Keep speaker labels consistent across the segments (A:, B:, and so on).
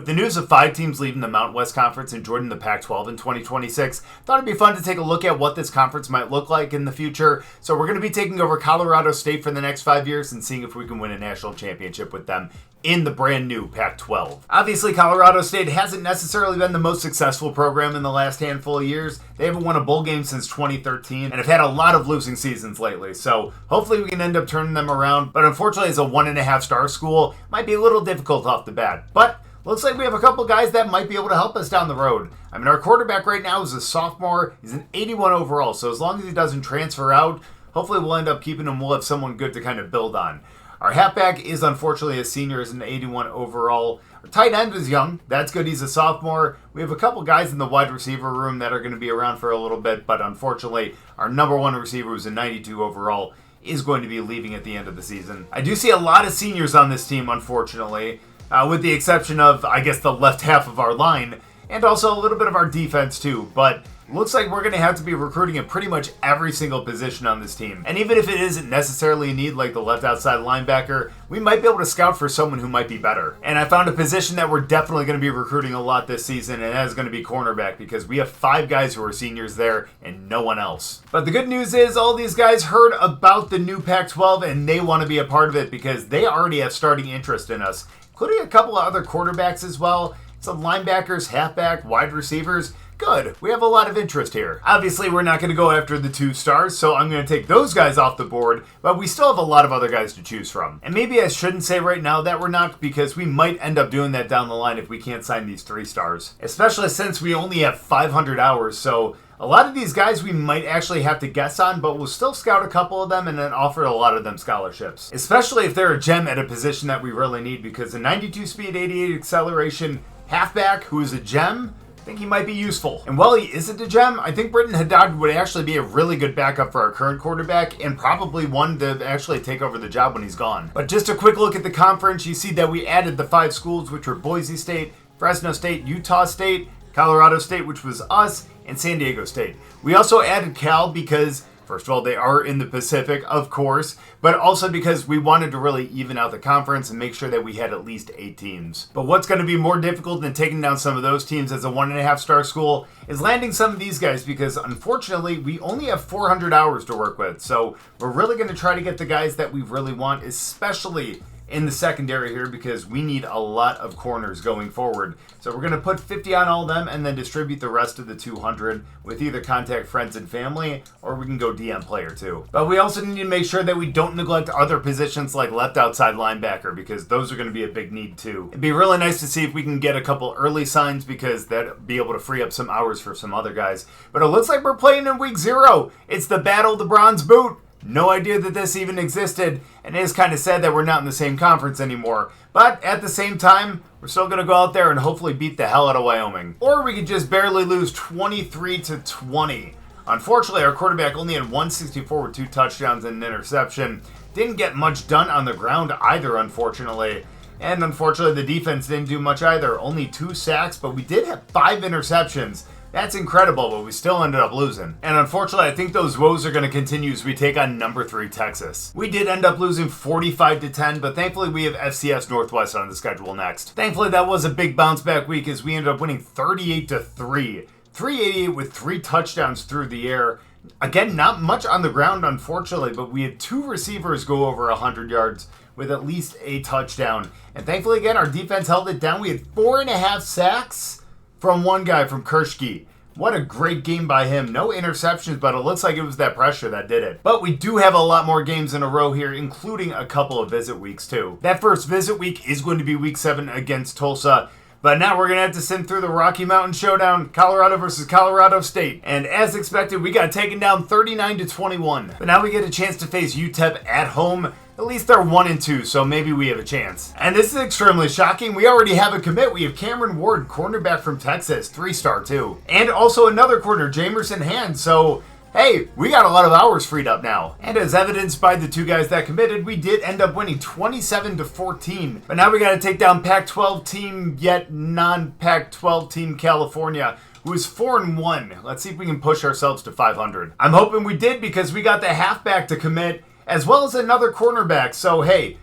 A: With the news of 5 teams leaving the Mountain West Conference and joining the Pac-12 in 2026, thought it'd be fun to take a look at what this conference might look like in the future. So we're going to be taking over Colorado State for the next 5 years and seeing if we can win a national championship with them in the brand new Pac-12. Obviously, Colorado State hasn't necessarily been the most successful program in the last handful of years. They haven't won a bowl game since 2013 and have had a lot of losing seasons lately. So hopefully we can end up turning them around. But unfortunately, as a 1.5-star school, might be a little difficult off the bat. But looks like we have a couple guys that might be able to help us down the road. I mean, our quarterback right now is a sophomore. He's an 81 overall, so as long as he doesn't transfer out, hopefully we'll end up keeping him. We'll have someone good to kind of build on. Our halfback is unfortunately a senior, is an 81 overall. Our tight end is young. That's good. He's a sophomore. We have a couple guys in the wide receiver room that are going to be around for a little bit, but unfortunately, our number one receiver, who's a 92 overall, is going to be leaving at the end of the season. I do see a lot of seniors on this team, unfortunately. With the exception of, I guess, the left half of our line, and also a little bit of our defense too. But looks like we're going to have to be recruiting at pretty much every single position on this team. And even if it isn't necessarily a need like the left outside linebacker, we might be able to scout for someone who might be better. And I found a position that we're definitely going to be recruiting a lot this season, and that is going to be cornerback, because we have 5 guys who are seniors there and no one else. But the good news is all these guys heard about the new Pac-12 and they want to be a part of it because they already have starting interest in us, including a couple of other quarterbacks as well, some linebackers, halfback, wide receivers. Good. We have a lot of interest here. Obviously, we're not going to go after the 2 stars, so I'm going to take those guys off the board, but we still have a lot of other guys to choose from. And maybe I shouldn't say right now that we're not, because we might end up doing that down the line if we can't sign these 3 stars. Especially since we only have 500 hours, so a lot of these guys we might actually have to guess on, but we'll still scout a couple of them and then offer a lot of them scholarships. Especially if they're a gem at a position that we really need, because a 92 speed, 88 acceleration halfback who is a gem, I think he might be useful. And while he isn't a gem, I think Britton Haddad would actually be a really good backup for our current quarterback and probably one to actually take over the job when he's gone. But just a quick look at the conference, you see that we added the 5 schools, which were Boise State, Fresno State, Utah State, Colorado State, which was us, and San Diego State. We also added Cal because, first of all, they are in the Pacific, of course, but also because we wanted to really even out the conference and make sure that we had at least 8 teams. But what's going to be more difficult than taking down some of those teams as a 1.5-star school is landing some of these guys, because unfortunately we only have 400 hours to work with. So we're really going to try to get the guys that we really want, especially in the secondary here, because we need a lot of corners going forward. So we're going to put 50 on all of them and then distribute the rest of the 200 with either contact friends and family, or we can go DM player too. But we also need to make sure that we don't neglect other positions like left outside linebacker, because those are going to be a big need too. It'd be really nice to see if we can get a couple early signs, because that'd be able to free up some hours for some other guys. But it looks like we're playing in week 0. It's the Battle of the Bronze Boot. No idea that this even existed, and it is kind of sad that we're not in the same conference anymore. But at the same time, we're still going to go out there and hopefully beat the hell out of Wyoming. Or we could just barely lose 23-20. Unfortunately, our quarterback only had 164 with 2 touchdowns and an interception. Didn't get much done on the ground either, unfortunately. And unfortunately, the defense didn't do much either. Only 2 sacks, but we did have 5 interceptions. That's incredible, but we still ended up losing. And unfortunately, I think those woes are going to continue as we take on number 3 Texas. We did end up losing 45-10, but thankfully we have FCS Northwest on the schedule next. Thankfully, that was a big bounce back week as we ended up winning 38-3. 388 with 3 touchdowns through the air. Again, not much on the ground, unfortunately, but we had 2 receivers go over 100 yards with at least a touchdown. And thankfully, again, our defense held it down. We had 4.5 sacks from one guy, from Kershke. What a great game by him. No interceptions, but it looks like it was that pressure that did it. But we do have a lot more games in a row here, including a couple of visit weeks too. That first visit week is going to be week 7 against Tulsa. But now we're going to have to send through the Rocky Mountain Showdown, Colorado versus Colorado State. And as expected, we got taken down 39-21. But now we get a chance to face UTEP at home. At least they're 1-2, so maybe we have a chance. And this is extremely shocking. We already have a commit. We have Cameron Ward, cornerback from Texas, 3-star too. And also another corner, Jamerson Hand. So hey, we got a lot of hours freed up now. And as evidenced by the 2 guys that committed, we did end up winning 27-14. But now we got to take down Pac-12 team, yet non-Pac-12 team California, who is 4-1. Let's see if we can push ourselves to 500. I'm hoping we did, because we got the halfback to commit, as well as another cornerback. So hey,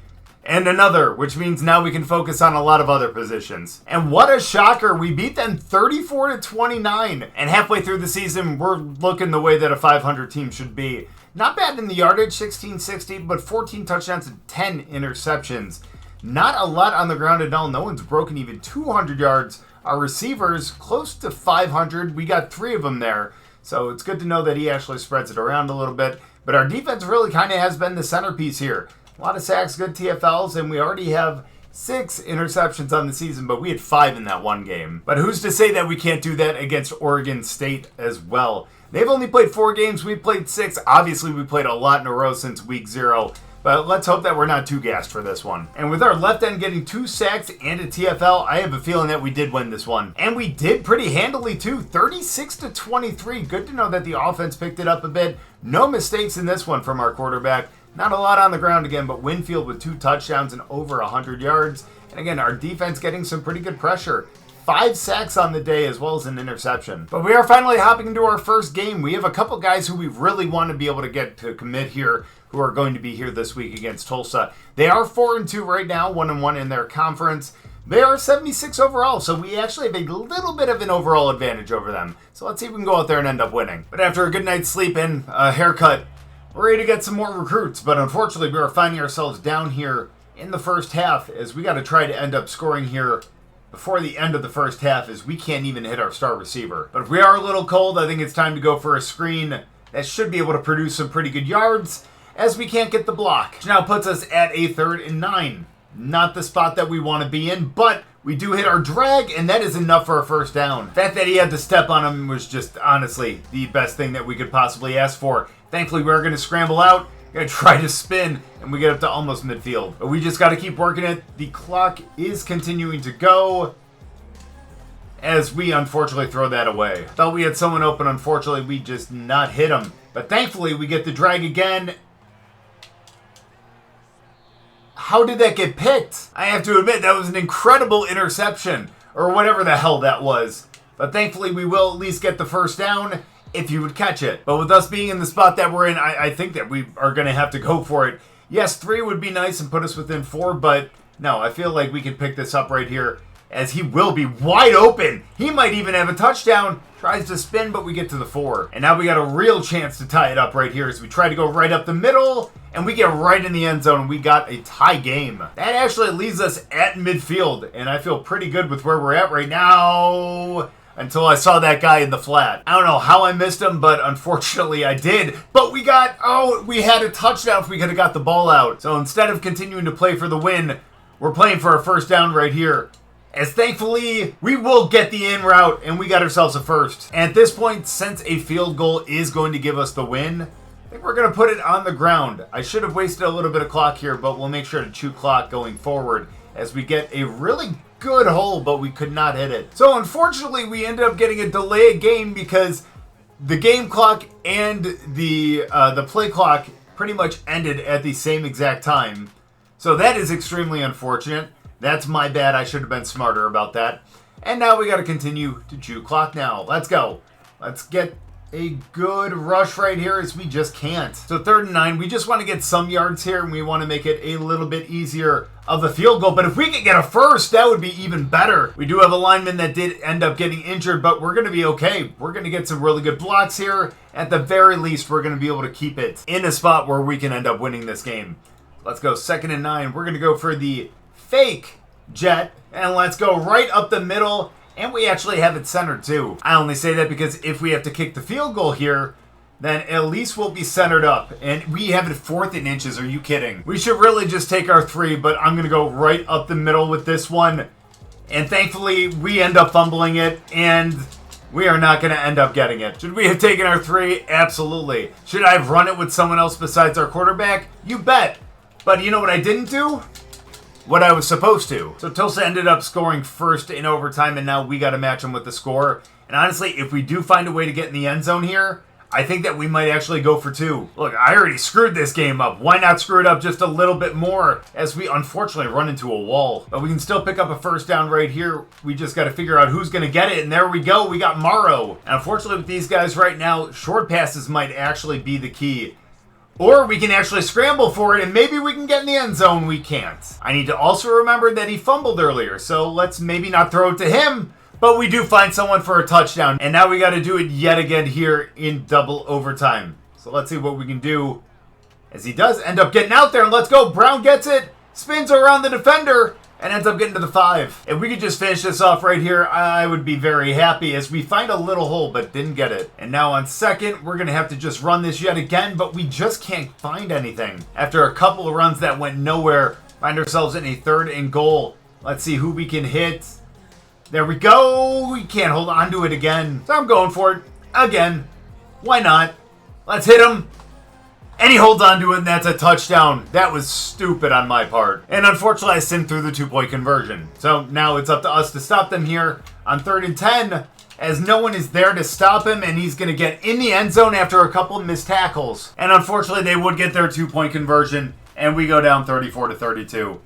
A: And another, which means now we can focus on a lot of other positions. And what a shocker, we beat them 34-29. And halfway through the season, we're looking the way that a 500 team should be. Not bad in the yardage, 1660, but 14 touchdowns and 10 interceptions. Not a lot on the ground at all. No one's broken even 200 yards. Our receivers, close to 500. We got 3 of them there. So it's good to know that he actually spreads it around a little bit. But our defense really kind of has been the centerpiece here. A lot of sacks, good TFLs, and we already have 6 interceptions on the season, but we had 5 in that one game. But who's to say that we can't do that against Oregon State as well? They've only played 4 games, we played 6. Obviously, we played a lot in a row since week 0. But let's hope that we're not too gassed for this one. And with our left end getting 2 sacks and a TFL, I have a feeling that we did win this one. And we did pretty handily too, 36-23. Good to know that the offense picked it up a bit. No mistakes in this one from our quarterback. Not a lot on the ground again, but Winfield with 2 touchdowns and over 100 yards. And again, our defense getting some pretty good pressure. 5 sacks on the day as well as an interception. But we are finally hopping into our first game. We have a couple guys who we really want to be able to get to commit here who are going to be here this week against Tulsa. They are 4-2 right now, 1-1 in their conference. They are 76 overall, so we actually have a little bit of an overall advantage over them. So let's see if we can go out there and end up winning. But after a good night's sleep and a haircut, we're ready to get some more recruits. But unfortunately, we are finding ourselves down here in the first half as we got to try to end up scoring here before the end of the first half as we can't even hit our star receiver. But if we are a little cold, I think it's time to go for a screen that should be able to produce some pretty good yards as we can't get the block. Which now puts us at a 3rd and 9. Not the spot that we want to be in, but we do hit our drag, and that is enough for a first down. The fact that he had to step on him was just, honestly, the best thing that we could possibly ask for. Thankfully, we're going to scramble out, going to try to spin, and we get up to almost midfield. But we just got to keep working it. The clock is continuing to go as we unfortunately throw that away. Thought we had someone open. Unfortunately, we just not hit him. But thankfully, we get the drag again. How did that get picked? I have to admit, that was an incredible interception, or whatever the hell that was. But thankfully, we will at least get the first down if you would catch it. But with us being in the spot that we're in, I think that we are going to have to go for it. Yes, 3 would be nice and put us within 4, but no, I feel like we can pick this up right here as he will be wide open. He might even have a touchdown. Tries to spin, but we get to the 4. And now we got a real chance to tie it up right here as we try to go right up the middle, and we get right in the end zone. We got a tie game. That actually leaves us at midfield, and I feel pretty good with where we're at right now until I saw that guy in the flat. I don't know how I missed him, but unfortunately I did. But we had a touchdown if we could have got the ball out. So instead of continuing to play for the win, we're playing for a first down right here. As thankfully, we will get the in route, and we got ourselves a first. And at this point, since a field goal is going to give us the win, I think we're going to put it on the ground. I should have wasted a little bit of clock here, but we'll make sure to chew clock going forward as we get a really good hole, but we could not hit it. So unfortunately, we ended up getting a delay of game because the game clock and the play clock pretty much ended at the same exact time. So that is extremely unfortunate. That's my bad. I should have been smarter about that. And now we got to continue to chew clock now. Let's go. Let's get a good rush right here as we just can't. So 3rd and 9. We just want to get some yards here, and we want to make it a little bit easier of the field goal. But if we could get a first, that would be even better. We do have a lineman that did end up getting injured, but we're going to be okay. We're going to get some really good blocks here. At the very least, we're going to be able to keep it in a spot where we can end up winning this game. Let's go 2nd and 9. We're going to go for the fake jet, and let's go right up the middle, and we actually have it centered too. I only say that because if we have to kick the field goal here, then at least we'll be centered up, and we have it 4th and inches. Are you kidding? We should really just take our 3, but I'm gonna go right up the middle with this one, and thankfully we end up fumbling it, and we are not gonna end up getting it. Should we have taken our 3? Absolutely. Should I have run it with someone else besides our quarterback? You bet. But you know what I didn't do? What I was supposed to. So Tulsa ended up scoring first in overtime, and now we got to match them with the score. And honestly, if we do find a way to get in the end zone here, I think that we might actually go for 2. Look, I already screwed this game up. Why not screw it up just a little bit more as we unfortunately run into a wall? But we can still pick up a first down right here. We just got to figure out who's going to get it, and there we go. We got Morrow. And unfortunately with these guys right now, short passes might actually be the key. Or we can actually scramble for it and maybe we can get in the end zone. We can't. I need to also remember that he fumbled earlier, so let's maybe not throw it to him, but we do find someone for a touchdown. And now we got to do it yet again here in double overtime. So let's see what we can do as he does end up getting out there. And let's go. Brown gets it, spins around the defender, and ends up getting to the 5. If we could just finish this off right here, I would be very happy as we find a little hole but didn't get it. And now on second, we're going to have to just run this yet again, but we just can't find anything. After a couple of runs that went nowhere, find ourselves in a 3rd and goal. Let's see who we can hit. There we go. We can't hold on to it again. So I'm going for it again. Why not? Let's hit him. And he holds on to it, and that's a touchdown. That was stupid on my part. And unfortunately, I sinned through the 2-point conversion. So now it's up to us to stop them here on 3rd and 10, as no one is there to stop him, and he's going to get in the end zone after a couple of missed tackles. And unfortunately, they would get their 2-point conversion, and we go down 34-32.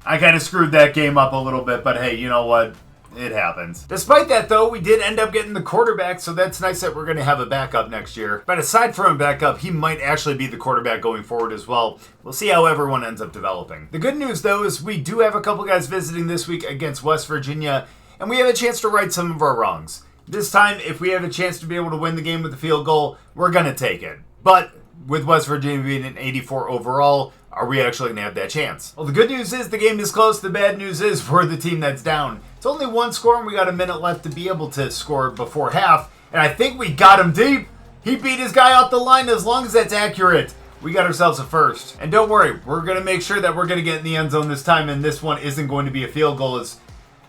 A: I kind of screwed that game up a little bit, but hey, you know what? It happens. Despite that, though, we did end up getting the quarterback, so that's nice that we're going to have a backup next year. But aside from a backup, he might actually be the quarterback going forward as well. We'll see how everyone ends up developing. The good news, though, is we do have a couple guys visiting this week against West Virginia, and we have a chance to right some of our wrongs. This time, if we have a chance to be able to win the game with a field goal, we're going to take it. But with West Virginia being an 84 overall, are we actually going to have that chance? Well, the good news is the game is close. The bad news is we're the team that's down. It's only one score, and we got a minute left to be able to score before half. And I think we got him deep. He beat his guy out the line. As long as that's accurate, we got ourselves a first. And don't worry, we're going to make sure that we're going to get in the end zone this time, and this one isn't going to be a field goal.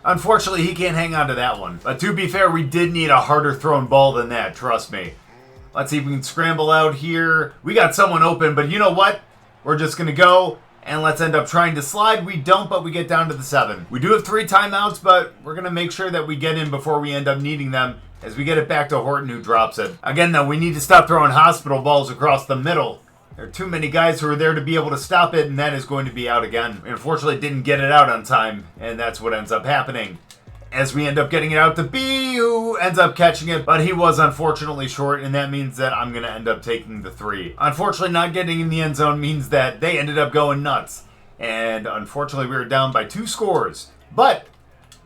A: Unfortunately, he can't hang on to that one. But to be fair, we did need a harder thrown ball than that, trust me. Let's see if we can scramble out here. We got someone open, but you know what? We're just going to go, and let's end up trying to slide. We don't, but we get down to the 7. We do have 3 timeouts, but we're going to make sure that we get in before we end up needing them as we get it back to Horton, who drops it. Again, though, we need to stop throwing hospital balls across the middle. There are too many guys who are there to be able to stop it, and that is going to be out again. We unfortunately didn't get it out on time, and that's what ends up happening. As we end up getting it out to B, who ends up catching it, but he was unfortunately short, and that means that I'm going to end up taking the 3. Unfortunately, not getting in the end zone means that they ended up going nuts, and unfortunately, we were down by 2 scores. But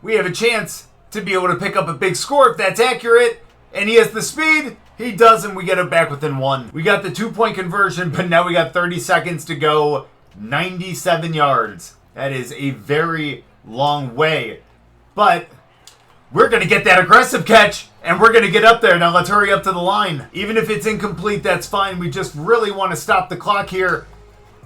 A: we have a chance to be able to pick up a big score if that's accurate, and he has the speed. He does, and we get it back within 1. We got the 2-point conversion, but now we got 30 seconds to go, 97 yards. That is a very long way, but we're going to get that aggressive catch, and we're going to get up there. Now let's hurry up to the line. Even if it's incomplete, that's fine. We just really want to stop the clock here,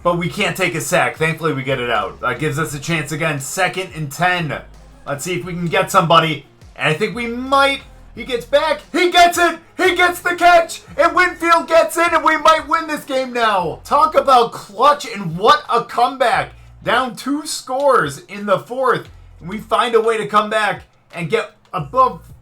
A: but we can't take a sack. Thankfully, we get it out. That gives us a chance again. 2nd and 10. Let's see if we can get somebody, and I think we might. He gets back. He gets it. He gets the catch, and Winfield gets in, and we might win this game now. Talk about clutch, and what a comeback. Down 2 scores in the 4th. We find a way to come back and get above.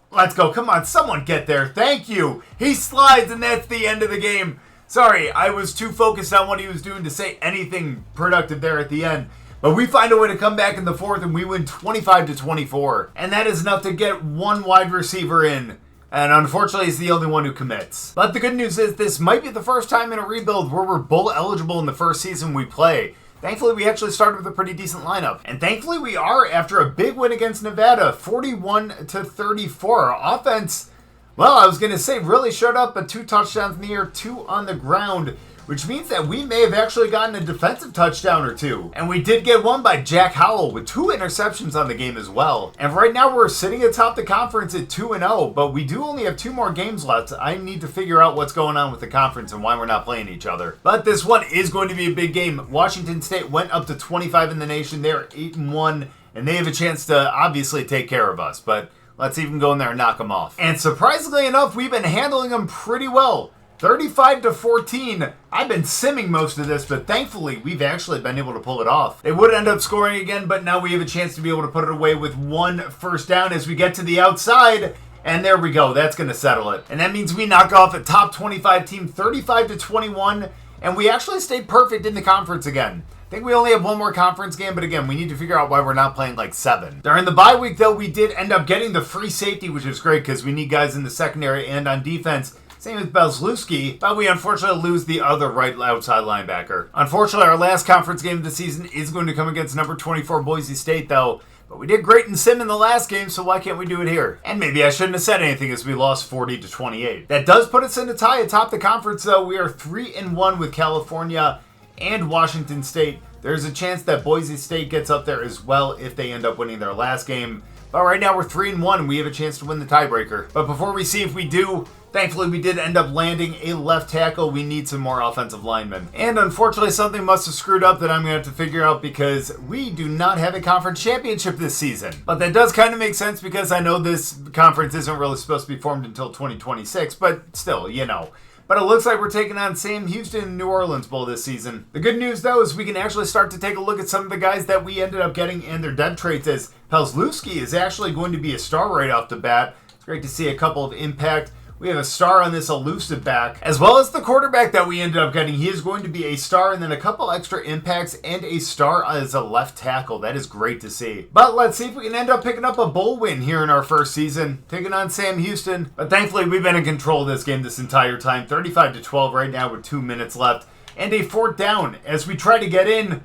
A: Let's go. Come on, someone get there. Thank you. He slides, and that's the end of the game. Sorry, I was too focused on what he was doing to say anything productive there at the end. But we find a way to come back in the 4th, and we win 25-24. And that is enough to get 1 wide receiver in. And unfortunately, he's the only one who commits. But the good news is this might be the first time in a rebuild where we're bowl eligible in the first season we play. Thankfully, we actually started with a pretty decent lineup. And thankfully, we are after a big win against Nevada, 41-34. Our offense, well, I was going to say, really showed up, but 2 touchdowns in the air, 2 on the ground, which means that we may have actually gotten a defensive touchdown or 2. And we did get one by Jack Howell with 2 interceptions on the game as well. And right now we're sitting atop the conference at 2-0, but we do only have 2 more games left. I need to figure out what's going on with the conference and why we're not playing each other. But this one is going to be a big game. Washington State went up to 25 in the nation. They're 8-1, and they have a chance to obviously take care of us. But let's even go in there and knock them off. And surprisingly enough, we've been handling them pretty well. 35-14. I've been simming most of this, but thankfully we've actually been able to pull it off. They would end up scoring again, but now we have a chance to be able to put it away with 1 first down as we get to the outside. And there we go. That's going to settle it. And that means we knock off a top 25 team 35-21, and we actually stayed perfect in the conference again. I think we only have 1 more conference game, but again, we need to figure out why we're not playing like 7. During the bye week, though, we did end up getting the free safety, which is great because we need guys in the secondary and on defense. Same as Belzlewski, but we unfortunately lose the other right outside linebacker. Unfortunately, our last conference game of the season is going to come against number 24 Boise State, though. But we did great in Sim in the last game, so why can't we do it here? And maybe I shouldn't have said anything as we lost 40-28. That does put us in a tie atop the conference, though. We are 3-1 with California and Washington State. There's a chance that Boise State gets up there as well if they end up winning their last game. But right now we're 3-1 and we have a chance to win the tiebreaker. But before we see if we do, thankfully we did end up landing a left tackle. We need some more offensive linemen. And unfortunately something must have screwed up that I'm going to have to figure out because we do not have a conference championship this season. But that does kind of make sense because I know this conference isn't really supposed to be formed until 2026. But still, you know. But it looks like we're taking on Sam Houston and New Orleans Bowl this season. The good news, though, is we can actually start to take a look at some of the guys that we ended up getting and their depth traits, as Belzlewski is actually going to be a star right off the bat. It's great to see a couple of impact. We have a star on this elusive back, as well as the quarterback that we ended up getting. He is going to be a star, and then a couple extra impacts and a star as a left tackle. That is great to see. But let's see if we can end up picking up a bowl win here in our first season, taking on Sam Houston. But thankfully, we've been in control of this game this entire time. 35-12 right now with 2 minutes left, and a 4th down as we try to get in.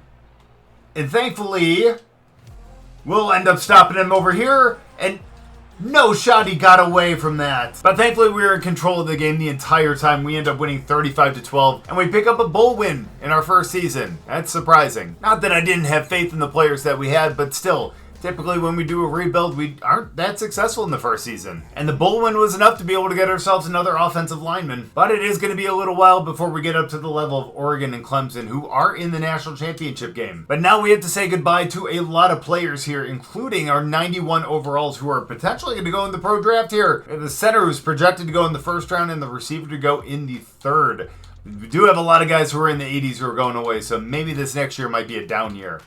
A: And thankfully, we'll end up stopping him over here, and no shot, he got away from that. But thankfully we were in control of the game the entire time. We end up winning 35-12, and we pick up a bowl win in our first season. That's surprising. Not that I didn't have faith in the players that we had, but still, typically when we do a rebuild, we aren't that successful in the first season. And the bowl win was enough to be able to get ourselves another offensive lineman. But it is going to be a little while before we get up to the level of Oregon and Clemson, who are in the national championship game. But now we have to say goodbye to a lot of players here, including our 91 overalls who are potentially going to go in the pro draft here. The center who's projected to go in the first round and the receiver to go in the third. We do have a lot of guys who are in the 80s who are going away, so maybe this next year might be a down year.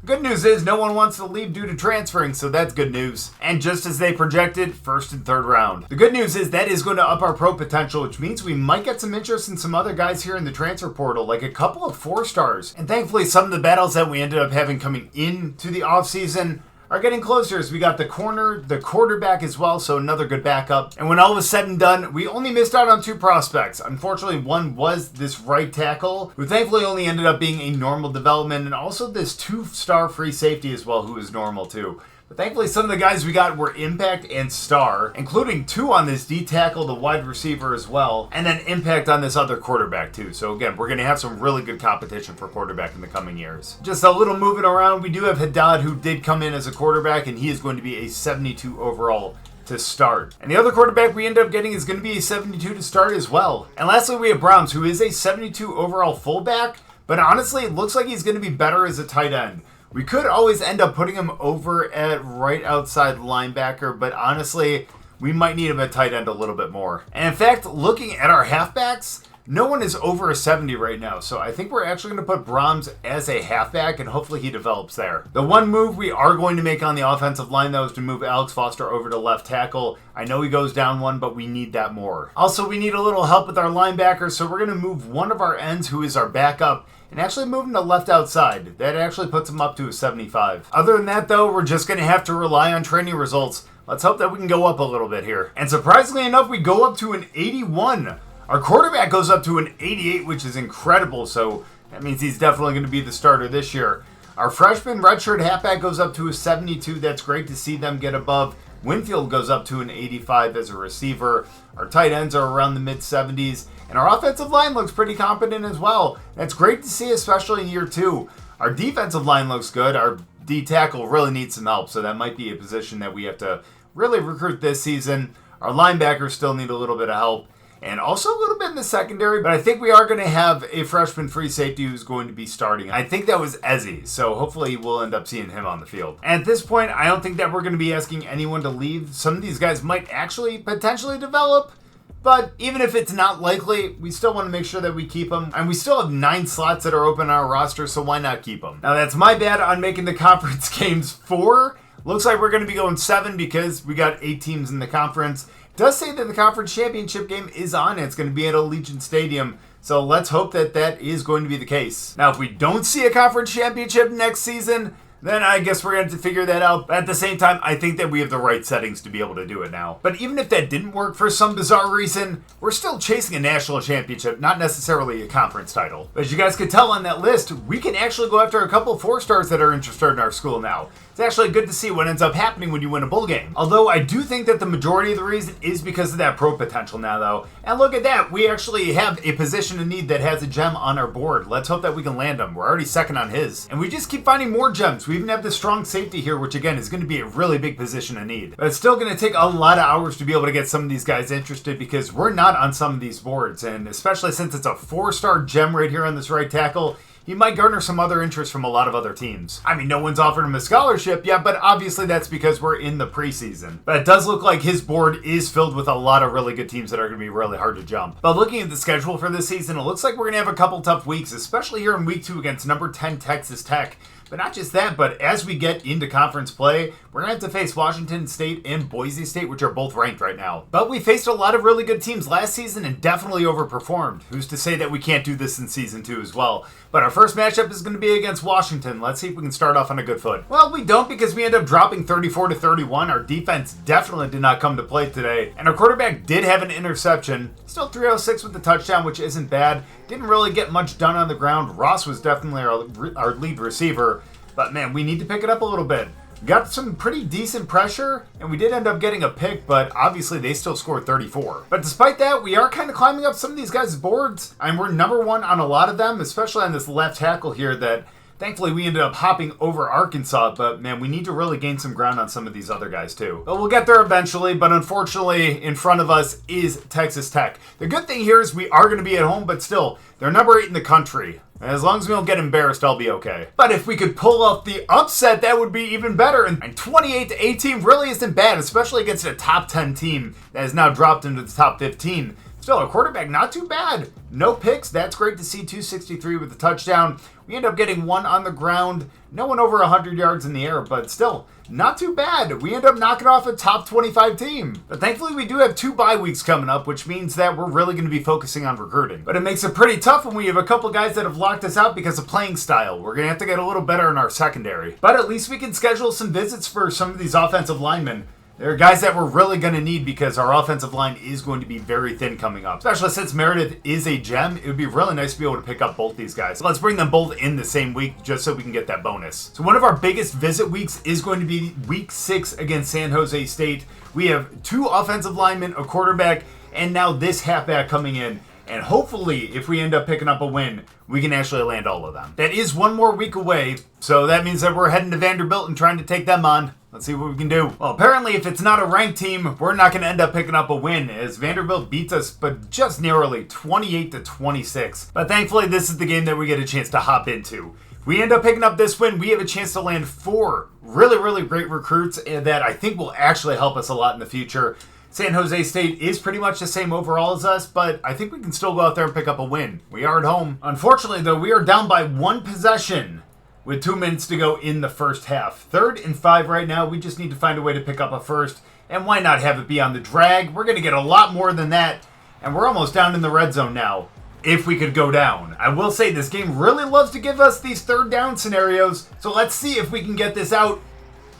A: Good news is no one wants to leave due to transferring, so that's good news. And just as they projected, 1st and 3rd round. The good news is that is going to up our pro potential, which means we might get some interest in some other guys here in the transfer portal, like a couple of 4-stars. And thankfully, some of the battles that we ended up having coming into the offseason are getting closer, as we got the corner, the quarterback as well, so another good backup. And when all was said and done, we only missed out on 2 prospects. Unfortunately, one was this right tackle, who thankfully only ended up being a normal development, and also this 2-star free safety as well, who is normal too. But thankfully, some of the guys we got were impact and star, including 2 on this D tackle, the wide receiver as well, and then impact on this other quarterback too. So again, we're going to have some really good competition for quarterback in the coming years. Just a little moving around, we do have Haddad, who did come in as a quarterback, and he is going to be a 72 overall to start. And the other quarterback we end up getting is going to be a 72 to start as well. And lastly, we have Brahms, who is a 72 overall fullback, but honestly, it looks like he's going to be better as a tight end. We could always end up putting him over at right outside linebacker, but honestly, we might need him at tight end a little bit more. And in fact, looking at our halfbacks, no one is over a 70 right now, so I think we're actually going to put Brahms as a halfback, and hopefully he develops there. The one move we are going to make on the offensive line, though, is to move Alex Foster over to left tackle. I know he goes down one, but we need that more. Also, we need a little help with our linebackers, so we're going to move one of our ends, who is our backup, and actually move him to left outside. That actually puts him up to a 75. Other than that, though, we're just going to have to rely on training results. Let's hope that we can go up a little bit here. And surprisingly enough, we go up to an 81. Our quarterback goes up to an 88, which is incredible, so that means he's definitely going to be the starter this year. Our freshman redshirt halfback goes up to a 72. That's great to see them get above. Winfield goes up to an 85 as a receiver. Our tight ends are around the mid-70s. And our offensive line looks pretty competent as well. That's great to see, especially in year 2. Our defensive line looks good. Our D tackle really needs some help, so that might be a position that we have to really recruit this season. Our linebackers still need a little bit of help, and also a little bit in the secondary, but I think we are going to have a freshman free safety who's going to be starting. I think that was Ezzy, so hopefully we'll end up seeing him on the field. And at this point, I don't think that we're going to be asking anyone to leave. Some of these guys might actually potentially develop, but even if it's not likely, we still want to make sure that we keep them. And we still have 9 slots that are open on our roster, so why not keep them? Now, that's my bad on making the conference games 4. Looks like we're going to be going 7 because we got 8 teams in the conference. It does say that the conference championship game is on. It's going to be at Allegiant Stadium. So let's hope that that is going to be the case. Now, if we don't see a conference championship next season, then I guess we're going to have to figure that out. At the same time, I think that we have the right settings to be able to do it now. But even if that didn't work for some bizarre reason, we're still chasing a national championship, not necessarily a conference title. As you guys could tell on that list, we can actually go after a couple 4-stars that are interested in our school now. It's actually good to see what ends up happening when you win a bowl game. Although I do think that the majority of the reason is because of that pro potential now, though. And look at that, we actually have a position in need that has a gem on our board. Let's hope that we can land him. We're already second on his. And we just keep finding more gems. We even have the strong safety here, which again is going to be a really big position in need. But it's still going to take a lot of hours to be able to get some of these guys interested because we're not on some of these boards. And especially since it's a 4-star gem right here on this right tackle, he might garner some other interest from a lot of other teams. I mean, no one's offered him a scholarship yet, but obviously that's because we're in the preseason. But it does look like his board is filled with a lot of really good teams that are going to be really hard to jump. But looking at the schedule for this season, it looks like we're going to have a couple tough weeks, especially here in week 2 against number 10 Texas Tech. But not just that, but as we get into conference play, we're going to have to face Washington State and Boise State, which are both ranked right now. But we faced a lot of really good teams last season and definitely overperformed. Who's to say that we can't do this in season 2 as well? But our first matchup is going to be against Washington. Let's see if we can start off on a good foot. Well, we don't because we end up dropping 34-31. Our defense definitely did not come to play today. And our quarterback did have an interception. Still 306 with the touchdown, which isn't bad. Didn't really get much done on the ground. Ross was definitely our lead receiver. But man, we need to pick it up a little bit. Got some pretty decent pressure, and we did end up getting a pick, but obviously they still scored 34. But despite that, we are kind of climbing up some of these guys' boards, and we're number 1 on a lot of them, especially on this left tackle here that thankfully we ended up hopping over Arkansas, but man, we need to really gain some ground on some of these other guys too. But we'll get there eventually, but unfortunately in front of us is Texas Tech. The good thing here is we are going to be at home, but still, they're number 8 in the country. As long as we don't get embarrassed, I'll be okay. But if we could pull off the upset, that would be even better. And 28-18 really isn't bad, especially against a top 10 team that has now dropped into the top 15. Still, our quarterback, not too bad. No picks. That's great to see. 263 with the touchdown. We end up getting 1 on the ground. No one over 100 yards in the air, but still, not too bad. We end up knocking off a top 25 team. But thankfully, we do have 2 bye weeks coming up, which means that we're really going to be focusing on recruiting. But it makes it pretty tough when we have a couple guys that have locked us out because of playing style. We're going to have to get a little better in our secondary. But at least we can schedule some visits for some of these offensive linemen. There are guys that we're really going to need because our offensive line is going to be very thin coming up. Especially since Meredith is a gem, it would be really nice to be able to pick up both these guys. So let's bring them both in the same week just so we can get that bonus. So one of our biggest visit weeks is going to be week 6 against San Jose State. We have 2 offensive linemen, a quarterback, and now this halfback coming in. And hopefully, if we end up picking up a win, we can actually land all of them. That is 1 more week away, so that means that we're heading to Vanderbilt and trying to take them on. Let's see what we can do. Well, apparently, if it's not a ranked team, we're not going to end up picking up a win, as Vanderbilt beats us, but just narrowly, 28-26. But thankfully, this is the game that we get a chance to hop into. If we end up picking up this win, we have a chance to land 4 really, really great recruits that I think will actually help us a lot in the future. San Jose State is pretty much the same overall as us, but I think we can still go out there and pick up a win. We are at home. Unfortunately, though, we are down by 1 possession with 2 minutes to go in the first half. 3rd and 5 right now. We just need to find a way to pick up a first, and why not have it be on the drag? We're going to get a lot more than that, and we're almost down in the red zone now. If we could go down. I will say this game really loves to give us these 3rd down scenarios, so let's see if we can get this out.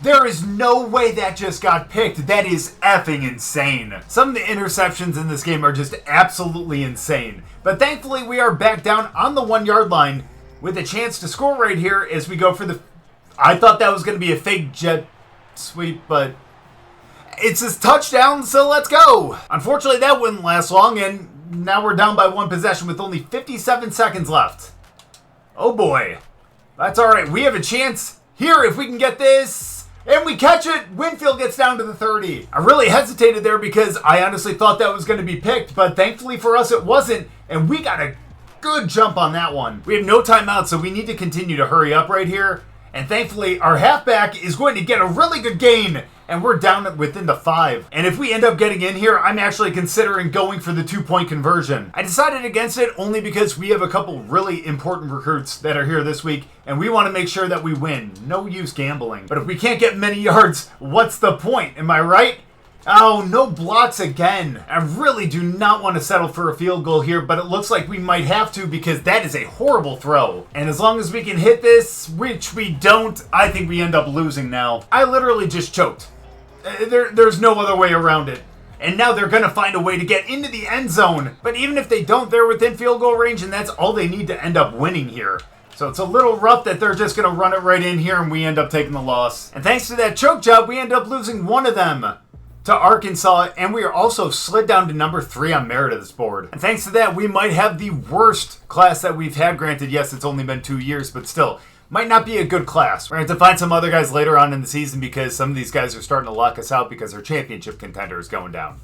A: There is no way that just got picked. That is effing insane. Some of the interceptions in this game are just absolutely insane. But thankfully, we are back down on the 1-yard line with a chance to score right here as we go for the... I thought that was going to be a fake jet sweep, but it's his touchdown, so let's go. Unfortunately, that wouldn't last long, and now we're down by 1 possession with only 57 seconds left. Oh boy. That's all right. We have a chance here if we can get this. And we catch it. Winfield gets down to the 30. I really hesitated there because I honestly thought that was going to be picked, but thankfully for us it wasn't, and we got a good jump on that one. We have no timeout, so we need to continue to hurry up right here. And thankfully, our halfback is going to get a really good gain, and we're down within the 5. And if we end up getting in here, I'm actually considering going for the 2-point conversion. I decided against it only because we have a couple really important recruits that are here this week, and we want to make sure that we win. No use gambling. But if we can't get many yards, what's the point? Am I right? Oh, no blocks again. I really do not want to settle for a field goal here, but it looks like we might have to because that is a horrible throw. And as long as we can hit this, which we don't, I think we end up losing now. I literally just choked. There's no other way around it. And now they're going to find a way to get into the end zone. But even if they don't, they're within field goal range, and that's all they need to end up winning here. So it's a little rough that they're just going to run it right in here, and we end up taking the loss. And thanks to that choke job, we end up losing one of them to Arkansas, and we are also slid down to number 3 on Meredith's board. And thanks to that, we might have the worst class that we've had. Granted, yes, it's only been 2 years, but still, might not be a good class. We're going to have to find some other guys later on in the season because some of these guys are starting to lock us out because our championship contender is going down.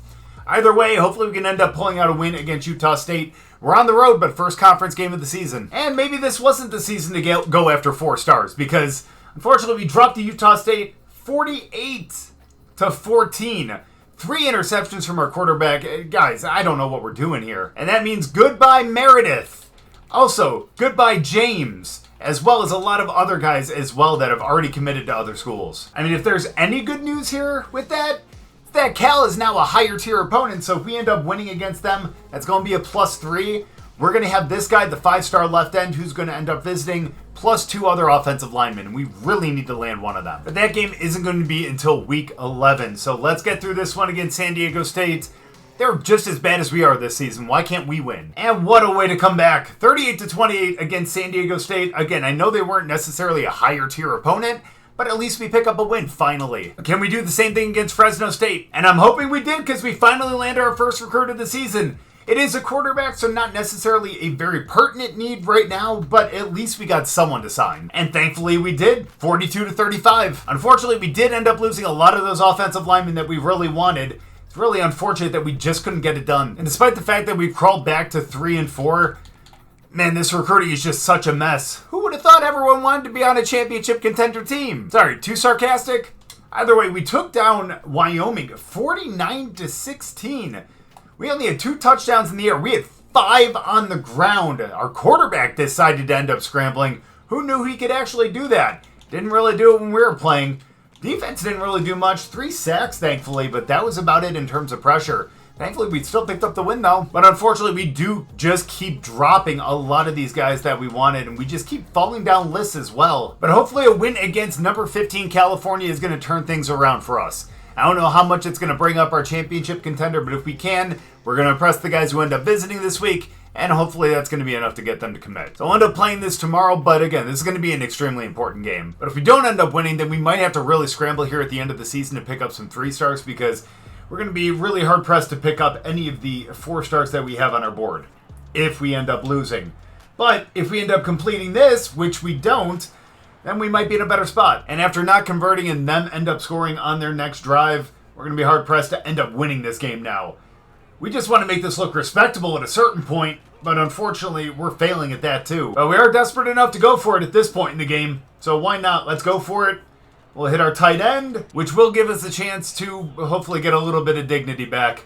A: Either way, hopefully we can end up pulling out a win against Utah State. We're on the road, but first conference game of the season. And maybe this wasn't the season to go after 4 stars because, unfortunately, we dropped to Utah State 48-14. 3 interceptions from our quarterback. Guys, I don't know what we're doing here. And that means goodbye Meredith. Also, goodbye James. As well as a lot of other guys as well that have already committed to other schools. I mean, if there's any good news here with that, it's that Cal is now a higher tier opponent, so if we end up winning against them, that's going to be a +3. We're going to have this guy, the 5-star left end, who's going to end up visiting, plus 2 other offensive linemen, and we really need to land one of them. But that game isn't going to be until week 11, so let's get through this one against San Diego State. They're just as bad as we are this season. Why can't we win? And what a way to come back. 38-28 against San Diego State. Again, I know they weren't necessarily a higher tier opponent, but at least we pick up a win finally. Can we do the same thing against Fresno State? And I'm hoping we did because we finally landed our first recruit of the season. It is a quarterback, so not necessarily a very pertinent need right now, but at least we got someone to sign. And thankfully we did, 42-35. Unfortunately, we did end up losing a lot of those offensive linemen that we really wanted. It's really unfortunate that we just couldn't get it done. And despite the fact that we crawled back to 3-4, man, this recruiting is just such a mess. Who would have thought everyone wanted to be on a championship contender team? Sorry, too sarcastic? Either way, we took down Wyoming 49-16. We only had 2 touchdowns in the air. We had 5 on the ground. Our quarterback decided to end up scrambling. Who knew he could actually do that? Didn't really do it when we were playing. Defense didn't really do much. 3 sacks, thankfully, but that was about it in terms of pressure. Thankfully, we still picked up the win, though. But unfortunately, we do just keep dropping a lot of these guys that we wanted, and we just keep falling down lists as well. But hopefully a win against number 15 California is going to turn things around for us. I don't know how much it's going to bring up our championship contender, but if we can, we're going to impress the guys who end up visiting this week, and hopefully that's going to be enough to get them to commit. So I'll end up playing this tomorrow, but again, this is going to be an extremely important game. But if we don't end up winning, then we might have to really scramble here at the end of the season to pick up some 3 stars because we're going to be really hard-pressed to pick up any of the 4 stars that we have on our board if we end up losing. But if we end up completing this, which we don't, then we might be in a better spot. And after not converting and them end up scoring on their next drive, we're going to be hard-pressed to end up winning this game now. We just want to make this look respectable at a certain point, but unfortunately, we're failing at that too. But we are desperate enough to go for it at this point in the game, so why not? Let's go for it. We'll hit our tight end, which will give us a chance to hopefully get a little bit of dignity back.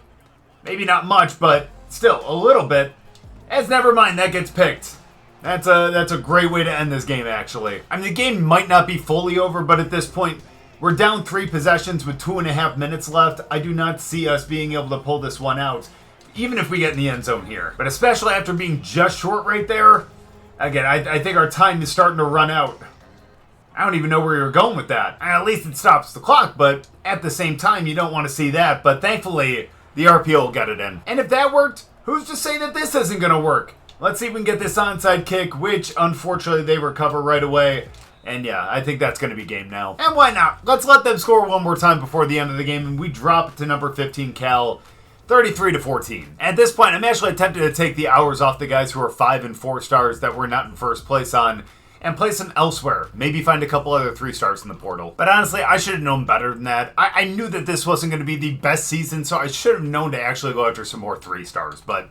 A: Maybe not much, but still, a little bit. As never mind, that gets picked. That's a great way to end this game, actually. I mean, the game might not be fully over, but at this point, we're down 3 possessions with 2.5 minutes left. I do not see us being able to pull this one out, even if we get in the end zone here. But especially after being just short right there, again, I think our time is starting to run out. I don't even know where you're going with that. At least it stops the clock, but at the same time, you don't want to see that. But thankfully, the RPO will get it in. And if that worked, who's to say that this isn't going to work? Let's see if we can get this onside kick, which unfortunately they recover right away. And yeah, I think that's going to be game now. And why not? Let's let them score one more time before the end of the game, and we drop to number 15 Cal, 33-14. At this point, I'm actually tempted to take the hours off the guys who are 5 and 4 stars that we're not in first place on and place them elsewhere. Maybe find a couple other 3 stars in the portal. But honestly, I should have known better than that. I knew that this wasn't going to be the best season, so I should have known to actually go after some more 3 stars. But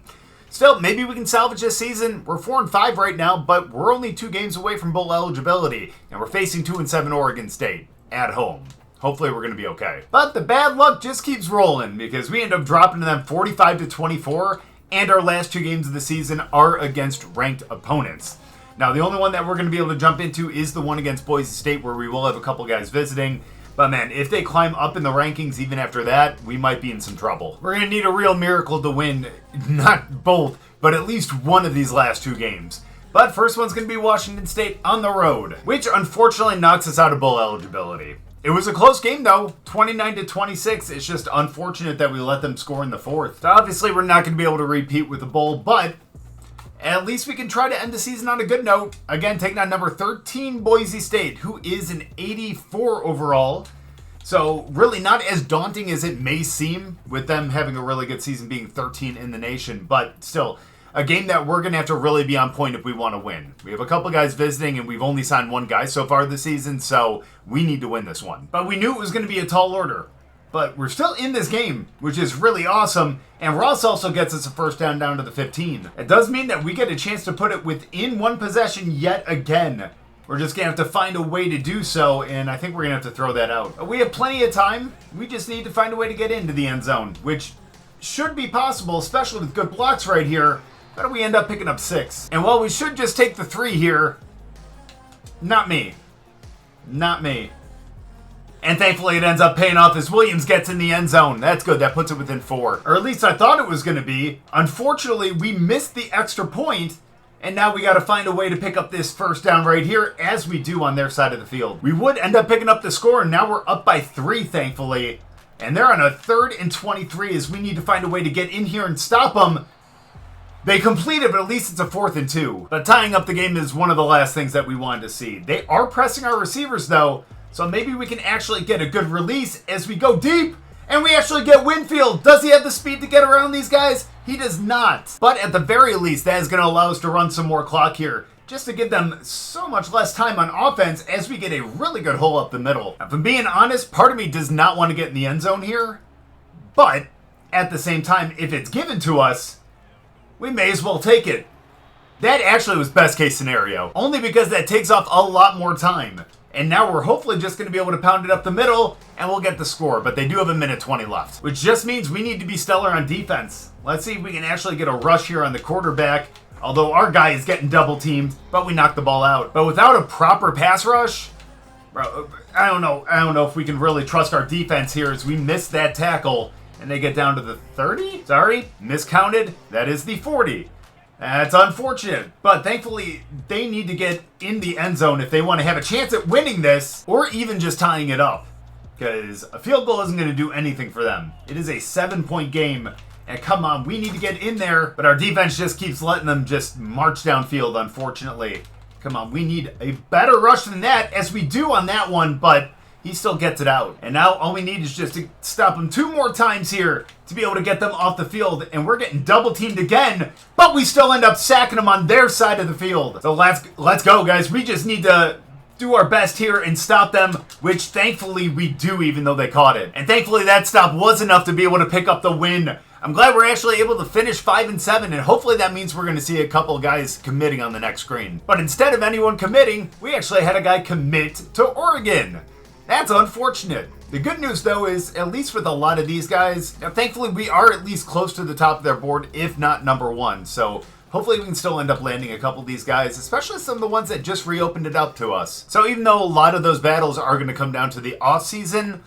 A: still, maybe we can salvage this season. We're 4-5 right now, but we're only 2 games away from bowl eligibility, and we're facing 2-7 Oregon State at home. Hopefully we're going to be okay. But the bad luck just keeps rolling because we end up dropping to them 45-24, and our last 2 games of the season are against ranked opponents. Now, the only one that we're going to be able to jump into is the one against Boise State, where we will have a couple guys visiting. But man, if they climb up in the rankings even after that, we might be in some trouble. We're going to need a real miracle to win, not both, but at least one of these last 2 games. But first one's going to be Washington State on the road, which unfortunately knocks us out of bowl eligibility. It was a close game though, 29-26. It's just unfortunate that we let them score in the 4th. So obviously we're not going to be able to repeat with the bowl, but at least we can try to end the season on a good note. Again, taking on number 13 Boise State, who is an 84 overall. So really not as daunting as it may seem with them having a really good season being 13 in the nation, but still a game that we're going to have to really be on point if we want to win. We have a couple guys visiting and we've only signed 1 guy so far this season, so we need to win this one. But we knew it was going to be a tall order. But we're still in this game, which is really awesome, and Ross also gets us a first down to the 15. It does mean that we get a chance to put it within 1 possession yet again. We're just going to have to find a way to do so, and I think we're going to have to throw that out. We have plenty of time. We just need to find a way to get into the end zone, which should be possible, especially with good blocks right here. But we end up picking up 6. And while we should just take the 3 here, not me. Not me. And thankfully it ends up paying off as Williams gets in the end zone. That's good. That puts it within 4. Or at least I thought it was going to be. Unfortunately, we missed the extra point. And now we got to find a way to pick up this first down right here, as we do on their side of the field. We would end up picking up the score, and now we're up by 3, thankfully. And they're on a 3rd and 23 as we need to find a way to get in here and stop them. They complete it, but at least it's a 4th and 2. But tying up the game is one of the last things that we wanted to see. They are pressing our receivers, though, so maybe we can actually get a good release as we go deep, and we actually get Winfield. Does he have the speed to get around these guys? He does not. But at the very least, that is going to allow us to run some more clock here, just to give them so much less time on offense as we get a really good hole up the middle. If I'm being honest, part of me does not want to get in the end zone here, but at the same time, if it's given to us, we may as well take it. That actually was best case scenario, only because that takes off a lot more time. And now we're hopefully just going to be able to pound it up the middle, and we'll get the score. But they do have 1:20 left, which just means we need to be stellar on defense. Let's see if we can actually get a rush here on the quarterback, although our guy is getting double teamed, but we knocked the ball out. But without a proper pass rush, bro, I don't know if we can really trust our defense here as we miss that tackle. And they get down to the 30? Sorry, miscounted. That is the 40. That's unfortunate. But thankfully, they need to get in the end zone if they want to have a chance at winning this, or even just tying it up. Because a field goal isn't going to do anything for them. It is a 7-point game. And come on, we need to get in there. But our defense just keeps letting them just march downfield, unfortunately. Come on, we need a better rush than that, as we do on that one, but he still gets it out. And now all we need is just to stop him 2 more times here to be able to get them off the field. And we're getting double teamed again, but we still end up sacking them on their side of the field. So let's go, guys. We just need to do our best here and stop them, which thankfully we do, even though they caught it. And thankfully that stop was enough to be able to pick up the win. I'm glad we're actually able to finish 5-7, and hopefully that means we're going to see a couple of guys committing on the next screen. But instead of anyone committing, we actually had a guy commit to Oregon. That's unfortunate. The good news, though, is at least with a lot of these guys, thankfully we are at least close to the top of their board, if not number 1. So hopefully we can still end up landing a couple of these guys, especially some of the ones that just reopened it up to us. So even though a lot of those battles are going to come down to the offseason,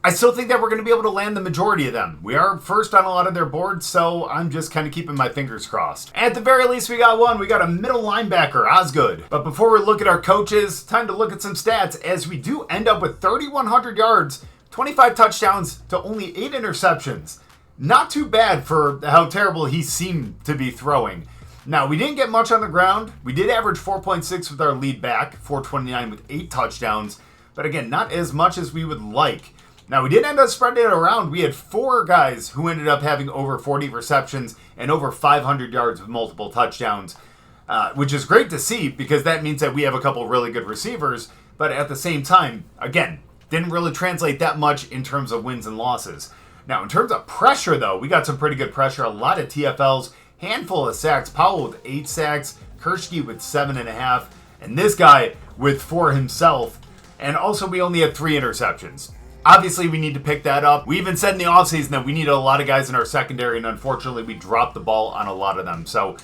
A: I still think that we're going to be able to land the majority of them. We are first on a lot of their boards, so I'm just kind of keeping my fingers crossed. At the very least, we got one. We got a middle linebacker, Osgood. But before we look at our coaches, time to look at some stats, as we do end up with 3,100 yards, 25 touchdowns to only 8 interceptions. Not too bad for how terrible he seemed to be throwing. Now, we didn't get much on the ground. We did average 4.6 with our lead back, 429 with 8 touchdowns. But again, not as much as we would like. Now, we did end up spreading it around. We had 4 guys who ended up having over 40 receptions and over 500 yards with multiple touchdowns, which is great to see because that means that we have a couple really good receivers. But at the same time, again, didn't really translate that much in terms of wins and losses. Now, in terms of pressure, though, we got some pretty good pressure. A lot of TFLs, handful of sacks. Powell with 8 sacks, Kershke with 7.5, and this guy with 4 himself. And also, we only had 3 interceptions. Obviously, we need to pick that up. We even said in the offseason that we needed a lot of guys in our secondary, and unfortunately, we dropped the ball on a lot of them. So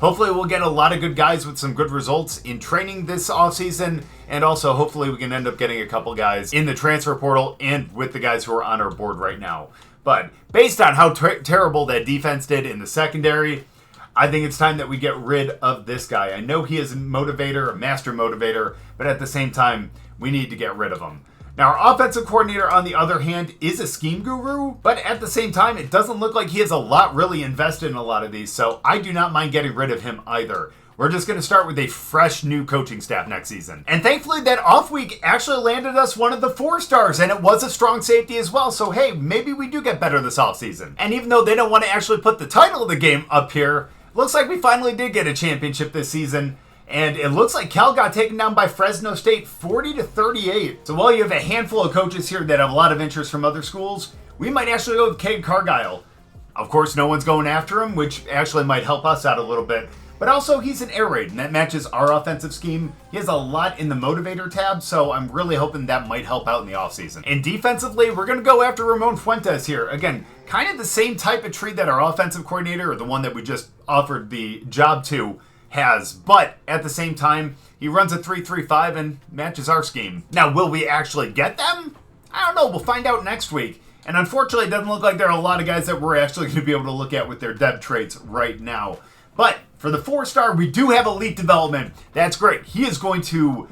A: hopefully we'll get a lot of good guys with some good results in training this offseason, and also hopefully we can end up getting a couple guys in the transfer portal and with the guys who are on our board right now. But based on how terrible that defense did in the secondary, I think it's time that we get rid of this guy. I know he is a motivator, a master motivator, but at the same time, we need to get rid of him. Now, our offensive coordinator, on the other hand, is a scheme guru, but at the same time, it doesn't look like he has a lot really invested in a lot of these, so I do not mind getting rid of him either. We're just going to start with a fresh new coaching staff next season. And thankfully, that off week actually landed us one of the 4 stars, and it was a strong safety as well, so hey, maybe we do get better this offseason. And even though they don't want to actually put the title of the game up here, looks like we finally did get a championship this season. And it looks like Cal got taken down by Fresno State 40-38. So while you have a handful of coaches here that have a lot of interest from other schools, we might actually go with Cade Cargile. Of course, no one's going after him, which actually might help us out a little bit. But also, he's an air raid, and that matches our offensive scheme. He has a lot in the motivator tab, so I'm really hoping that might help out in the offseason. And defensively, we're going to go after Ramon Fuentes here. Again, kind of the same type of tree that our offensive coordinator, or the one that we just offered the job to, has, but at the same time, he runs a 3-3-5 and matches our scheme. Now, will we actually get them? I don't know. We'll find out next week. And unfortunately, it doesn't look like there are a lot of guys that we're actually going to be able to look at with their dev traits right now. But for the 4-star, we do have elite development. That's great. He is going to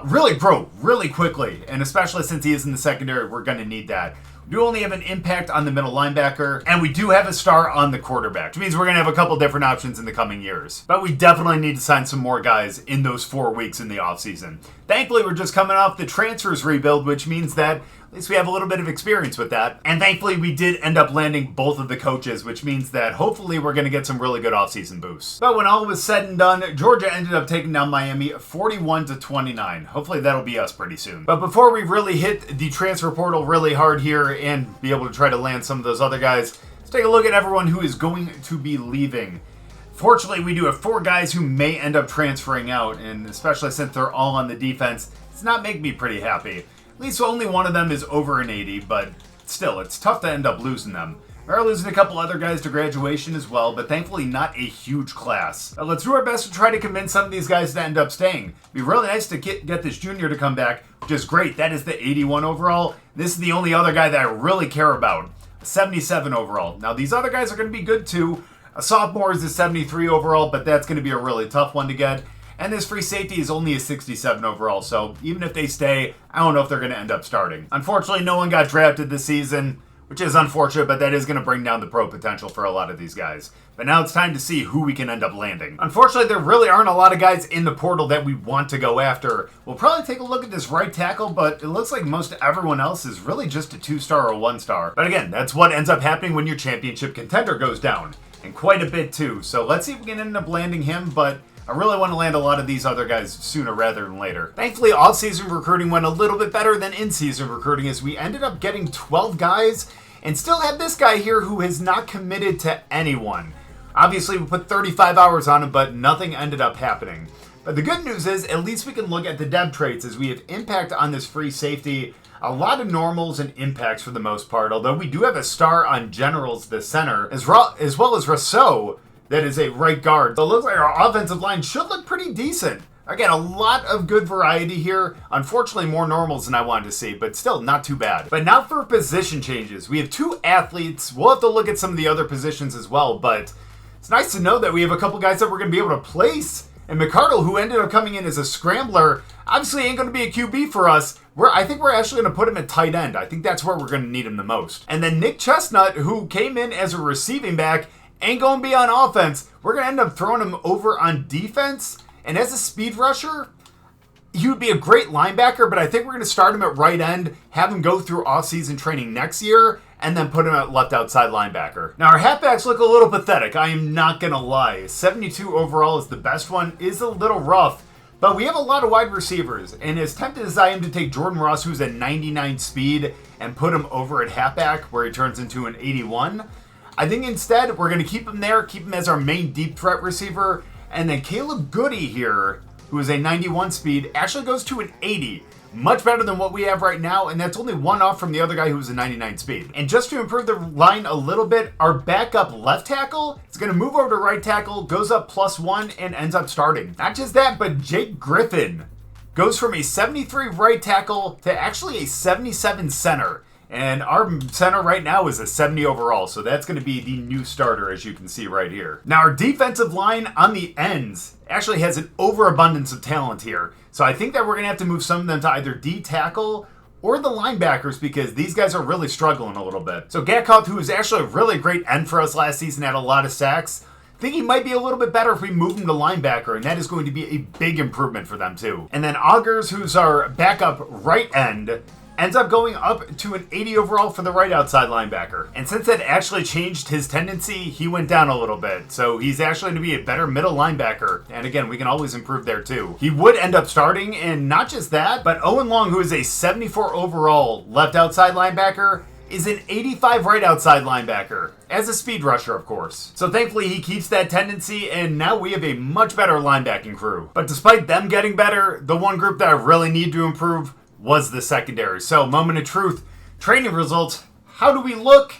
A: really grow really quickly, and especially since he is in the secondary, we're going to need that. We do only have an impact on the middle linebacker, and we do have a star on the quarterback, which means we're going to have a couple different options in the coming years. But we definitely need to sign some more guys in those 4 weeks in the offseason. Thankfully, we're just coming off the transfers rebuild, which means that at least we have a little bit of experience with that. And thankfully, we did end up landing both of the coaches, which means that hopefully we're going to get some really good offseason boosts. But when all was said and done, Georgia ended up taking down Miami 41-29. Hopefully that'll be us pretty soon. But before we really hit the transfer portal really hard here and be able to try to land some of those other guys, let's take a look at everyone who is going to be leaving. Fortunately, we do have 4 guys who may end up transferring out, and especially since they're all on the defense, it's not making me pretty happy. At least only one of them is over an 80, but still, it's tough to end up losing them. We are losing a couple other guys to graduation as well, but thankfully not a huge class. Let's do our best to try to convince some of these guys to end up staying. It'd be really nice to get this junior to come back, which is great. That is the 81 overall. This is the only other guy that I really care about, 77 overall. Now, these other guys are going to be good too. A sophomore is a 73 overall, but that's going to be a really tough one to get. And this free safety is only a 67 overall, so even if they stay, I don't know if they're going to end up starting. Unfortunately, no one got drafted this season, which is unfortunate, but that is going to bring down the pro potential for a lot of these guys. But now it's time to see who we can end up landing. Unfortunately, there really aren't a lot of guys in the portal that we want to go after. We'll probably take a look at this right tackle, but it looks like most everyone else is really just a 2-star or 1-star. But again, that's what ends up happening when your championship contender goes down. And quite a bit too. So let's see if we can end up landing him, but I really want to land a lot of these other guys sooner rather than later. Thankfully, off-season recruiting went a little bit better than in-season recruiting, as we ended up getting 12 guys and still have this guy here who has not committed to anyone. Obviously, we put 35 hours on him, but nothing ended up happening. But the good news is, at least we can look at the dev traits, as we have impact on this free safety, a lot of normals and impacts for the most part, although we do have a star on generals, the center, as well as Rousseau, that is a right guard. So it looks like our offensive line should look pretty decent. Again, a lot of good variety here. Unfortunately, more normals than I wanted to see, but still not too bad. But now for position changes. We have 2 athletes. We'll have to look at some of the other positions as well, but it's nice to know that we have a couple guys that we're going to be able to place. And McCardle, who ended up coming in as a scrambler, obviously ain't going to be a QB for us. I think we're actually going to put him at tight end. I think that's where we're going to need him the most. And then Nick Chestnut, who came in as a receiving back, ain't going to be on offense. We're going to end up throwing him over on defense. And as a speed rusher, he would be a great linebacker, but I think we're going to start him at right end, have him go through off-season training next year, and then put him at left outside linebacker. Now, our halfbacks look a little pathetic. I am not going to lie. 72 overall is the best one. Is a little rough, but we have a lot of wide receivers. And as tempted as I am to take Jordan Ross, who's a 99 speed, and put him over at halfback, where he turns into an 81, I think instead we're going to keep him there, keep him as our main deep threat receiver, and then Caleb Goody here, who is a 91 speed, actually goes to an 80. much better than what we have right now, and that's only one off from the other guy who was a 99 speed. And just to improve the line a little bit, our backup left tackle is going to move over to right tackle, goes up +1, and ends up starting. Not just that, but Jake Griffin goes from a 73 right tackle to actually a 77 center. And our center right now is a 70 overall, so that's going to be the new starter, as you can see right here. Now, our defensive line on the ends actually has an overabundance of talent here. So I think that we're going to have to move some of them to either D-tackle or the linebackers, because these guys are really struggling a little bit. So Gatkoff, who was actually a really great end for us last season, had a lot of sacks. I think he might be a little bit better if we move him to linebacker, and that is going to be a big improvement for them too. And then Augers, who's our backup right end, ends up going up to an 80 overall for the right outside linebacker. And since that actually changed his tendency, he went down a little bit. So he's actually going to be a better middle linebacker. And again, we can always improve there too. He would end up starting, and not just that, but Owen Long, who is a 74 overall left outside linebacker, is an 85 right outside linebacker, as a speed rusher, of course. So thankfully he keeps that tendency, and now we have a much better linebacking crew. But despite them getting better, the one group that I really need to improve was the secondary. So, moment of truth, training results, how do we look?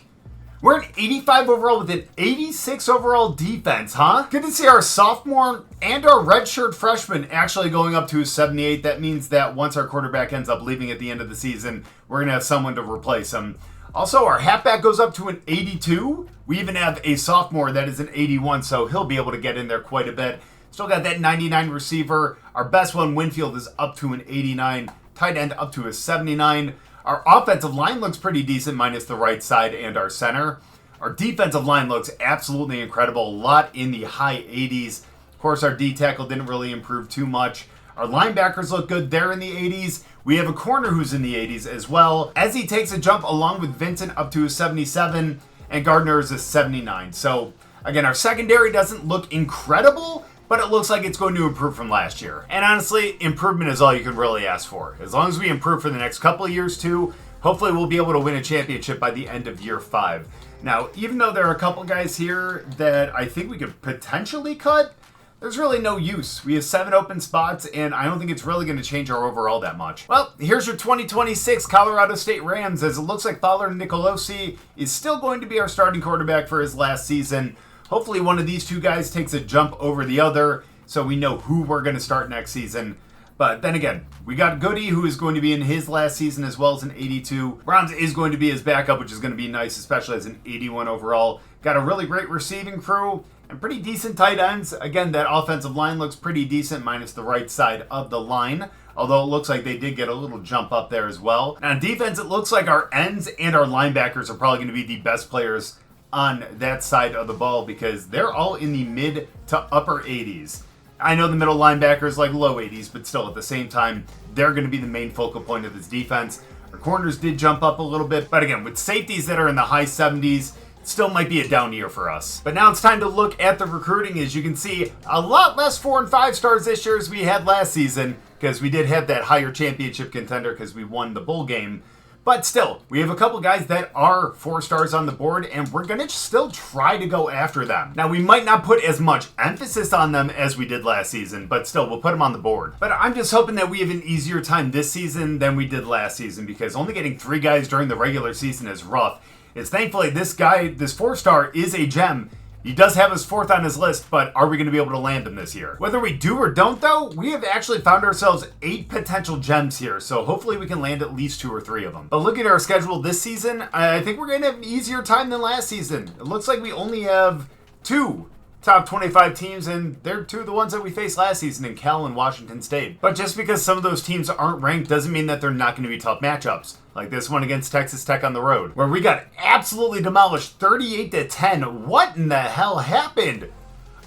A: We're an 85 overall with an 86 overall defense, huh? Good to see our sophomore and our redshirt freshman actually going up to a 78. That means that once our quarterback ends up leaving at the end of the season, we're going to have someone to replace him. Also, our halfback goes up to an 82. We even have a sophomore that is an 81, so he'll be able to get in there quite a bit. Still got that 99 receiver. Our best one, Winfield, is up to an 89. Tight end up to a 79. Our offensive line looks pretty decent, minus the right side and our center. Our defensive line looks absolutely incredible. A lot in the high 80s. Of course, our D-tackle didn't really improve too much. Our linebackers look good. They're in the 80s. We have a corner who's in the 80s as well, as he takes a jump along with Vincent up to a 77, and Gardner is a 79. So, again, our secondary doesn't look incredible, but it looks like it's going to improve from last year. And honestly, improvement is all you can really ask for. As long as we improve for the next couple of years too, hopefully we'll be able to win a championship by the end of year 5. Now, even though there are a couple guys here that I think we could potentially cut, there's really no use. We have 7 open spots, and I don't think it's really going to change our overall that much. Well, here's your 2026 Colorado State Rams, as it looks like Fowler Nicolosi is still going to be our starting quarterback for his last season. Hopefully one of these two guys takes a jump over the other, so we know who we're going to start next season. But then again, we got Goody, who is going to be in his last season as well as an 82. Browns is going to be his backup, which is going to be nice, especially as an 81 overall. Got a really great receiving crew and pretty decent tight ends. Again, that offensive line looks pretty decent, minus the right side of the line. Although it looks like they did get a little jump up there as well. Now on defense, it looks like our ends and our linebackers are probably going to be the best players on that side of the ball, because they're all in the mid to upper 80s. I know the middle linebackers like low 80s, but still at the same time, they're going to be the main focal point of this defense. Our corners did jump up a little bit, but again, with safeties that are in the high 70s, it still might be a down year for us. But now it's time to look at the recruiting. As you can see, a lot less 4 and 5 stars this year as we had last season, because we did have that higher championship contender because we won the bowl game. But still, we have a couple guys that are 4 stars on the board, and we're going to still try to go after them. Now, we might not put as much emphasis on them as we did last season, but still, we'll put them on the board. But I'm just hoping that we have an easier time this season than we did last season, because only getting 3 guys during the regular season is rough. It's thankfully this guy, this 4-star, is a gem. He does have us 4th on his list, but are we going to be able to land him this year? Whether we do or don't, though, we have actually found ourselves 8 potential gems here, so hopefully we can land at least 2 or 3 of them. But looking at our schedule this season, I think we're going to have an easier time than last season. It looks like we only have 2 top 25 teams, and they're 2 of the ones that we faced last season in Cal and Washington State. But just because some of those teams aren't ranked doesn't mean that they're not going to be tough matchups. Like this one against Texas Tech on the road, where we got absolutely demolished 38-10. What in the hell happened?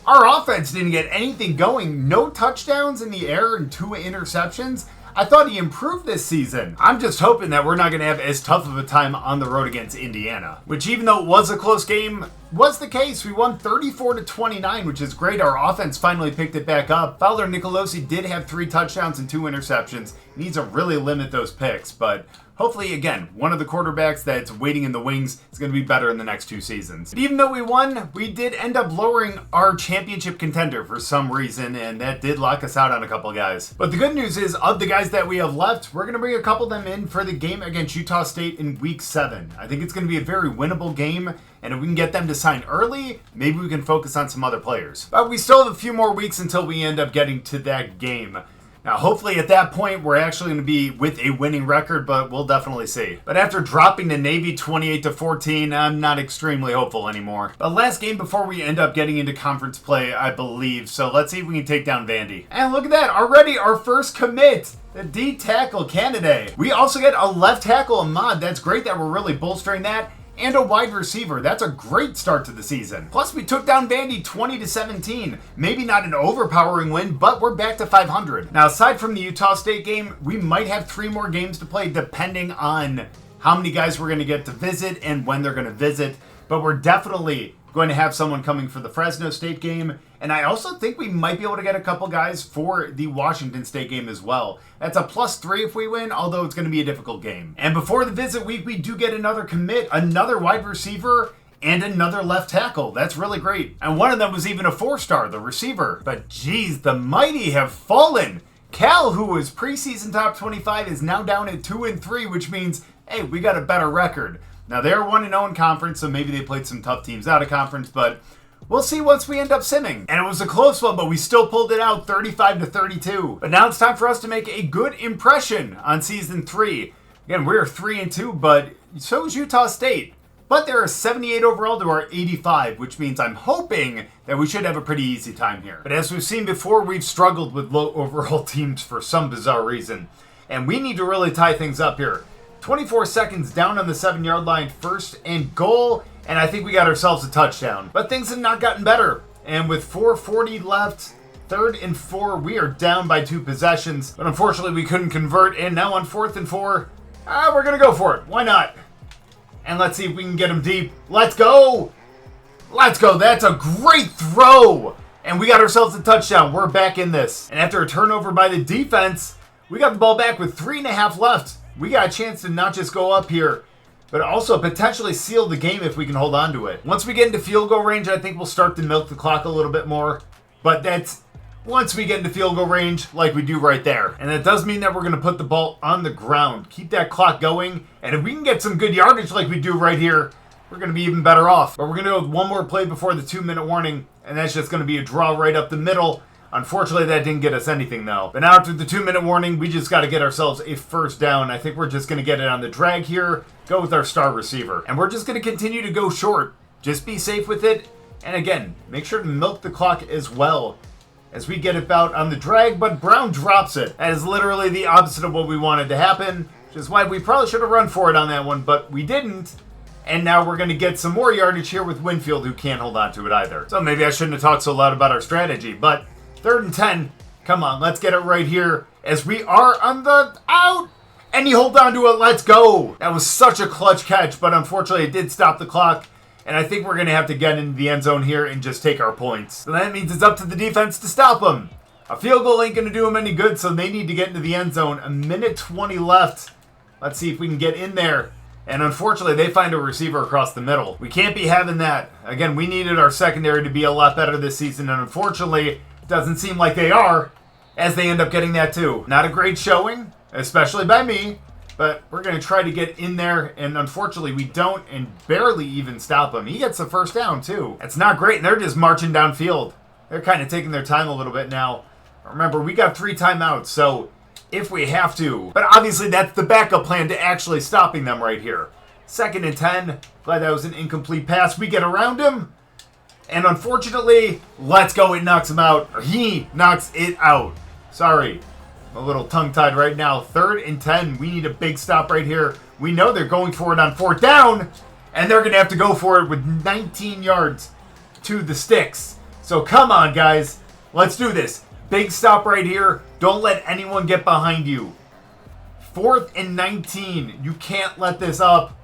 A: Our offense didn't get anything going. No touchdowns in the air and 2 interceptions. I thought he improved this season. I'm just hoping that we're not going to have as tough of a time on the road against Indiana, which even though it was a close game, was the case. We won 34-29, which is great. Our offense finally picked it back up. Fowler Nicolosi did have 3 touchdowns and 2 interceptions. He needs to really limit those picks, but hopefully, again, one of the quarterbacks that's waiting in the wings is going to be better in the next 2 seasons. But even though we won, we did end up lowering our championship contender for some reason, and that did lock us out on a couple guys. But the good news is, of the guys that we have left, we're going to bring a couple of them in for the game against Utah State in Week 7. I think it's going to be a very winnable game, and if we can get them to sign early, maybe we can focus on some other players. But we still have a few more weeks until we end up getting to that game. Now, hopefully at that point, we're actually going to be with a winning record, but we'll definitely see. But after dropping the Navy 28-14, I'm not extremely hopeful anymore. But last game before we end up getting into conference play, I believe. So let's see if we can take down Vandy. And look at that, already our first commit. The D tackle candidate. We also get a left tackle, Ahmad. That's great that we're really bolstering that. And a wide receiver. That's a great start to the season. Plus, we took down Vandy 20-17. Maybe not an overpowering win, but we're back to 500. Now, aside from the Utah State game, we might have 3 more games to play depending on how many guys we're going to get to visit and when they're going to visit. But we're definitely going to have someone coming for the Fresno State game. And I also think we might be able to get a couple guys for the Washington State game as well. That's a +3 if we win, although it's going to be a difficult game. And before the visit week, we do get another commit, another wide receiver, and another left tackle. That's really great. And one of them was even a 4-star, the receiver. But geez, the mighty have fallen. Cal, who was preseason top 25, is now down at 2-3, which means, hey, we got a better record. Now, they're 1-0 in conference, so maybe they played some tough teams out of conference, but we'll see once we end up simming. And it was a close one, but we still pulled it out 35-32. But now it's time for us to make a good impression on Season 3. Again, we're 3-2, but so is Utah State. But they're a 78 overall to our 85, which means I'm hoping that we should have a pretty easy time here. But as we've seen before, we've struggled with low overall teams for some bizarre reason. And we need to really tie things up here. 24 seconds down on the 7-yard line, 1st and goal, and I think we got ourselves a touchdown. But things have not gotten better, and with 4:40 left, 3rd and 4, we are down by 2 possessions, but unfortunately we couldn't convert, and now on 4th and 4, we're going to go for it. Why not? And let's see if we can get him deep. Let's go! Let's go! That's a great throw! And we got ourselves a touchdown. We're back in this. And after a turnover by the defense, we got the ball back with 3.5 left. We got a chance to not just go up here, but also potentially seal the game if we can hold on to it. Once we get into field goal range, I think we'll start to milk the clock a little bit more. But that's once we get into field goal range like we do right there. And that does mean that we're going to put the ball on the ground. Keep that clock going. And if we can get some good yardage like we do right here, we're going to be even better off. But we're going to go with one more play before the 2-minute warning. And that's just going to be a draw right up the middle. Unfortunately, that didn't get us anything, though. But now after the 2-minute warning, we just got to get ourselves a 1st down. I think we're just going to get it on the drag here, go with our star receiver. And we're just going to continue to go short. Just be safe with it. And again, make sure to milk the clock as well as we get it out on the drag. But Brown drops it. That is literally the opposite of what we wanted to happen, which is why we probably should have run for it on that one, but we didn't. And now we're going to get some more yardage here with Winfield, who can't hold on to it either. So maybe I shouldn't have talked so loud about our strategy, but 3rd and 10. Come on, let's get it right here as we are on the out. And you hold on to it. Let's go. That was such a clutch catch, but unfortunately it did stop the clock. And I think we're going to have to get into the end zone here and just take our points. So that means it's up to the defense to stop them. A field goal ain't going to do them any good, so they need to get into the end zone. 1:20 left. Let's see if we can get in there. And unfortunately, they find a receiver across the middle. We can't be having that. Again, we needed our secondary to be a lot better this season, and unfortunately, doesn't seem like they are, as they end up getting that too. Not a great showing, especially by me, but we're going to try to get in there, and unfortunately we don't, and barely even stop him. He gets the 1st down too. It's not great, and they're just marching downfield. They're kind of taking their time a little bit now. Remember, we got 3 timeouts, so if we have to. But obviously that's the backup plan to actually stopping them right here. 2nd and 10. Glad that was an incomplete pass. We get around him. And unfortunately, let's go, it knocks him out. Or he knocks it out. Sorry. I'm a little tongue-tied right now. 3rd and 10. We need a big stop right here. We know they're going for it on 4th down. And they're going to have to go for it with 19 yards to the sticks. So come on, guys. Let's do this. Big stop right here. Don't let anyone get behind you. 4th and 19. You can't let this up.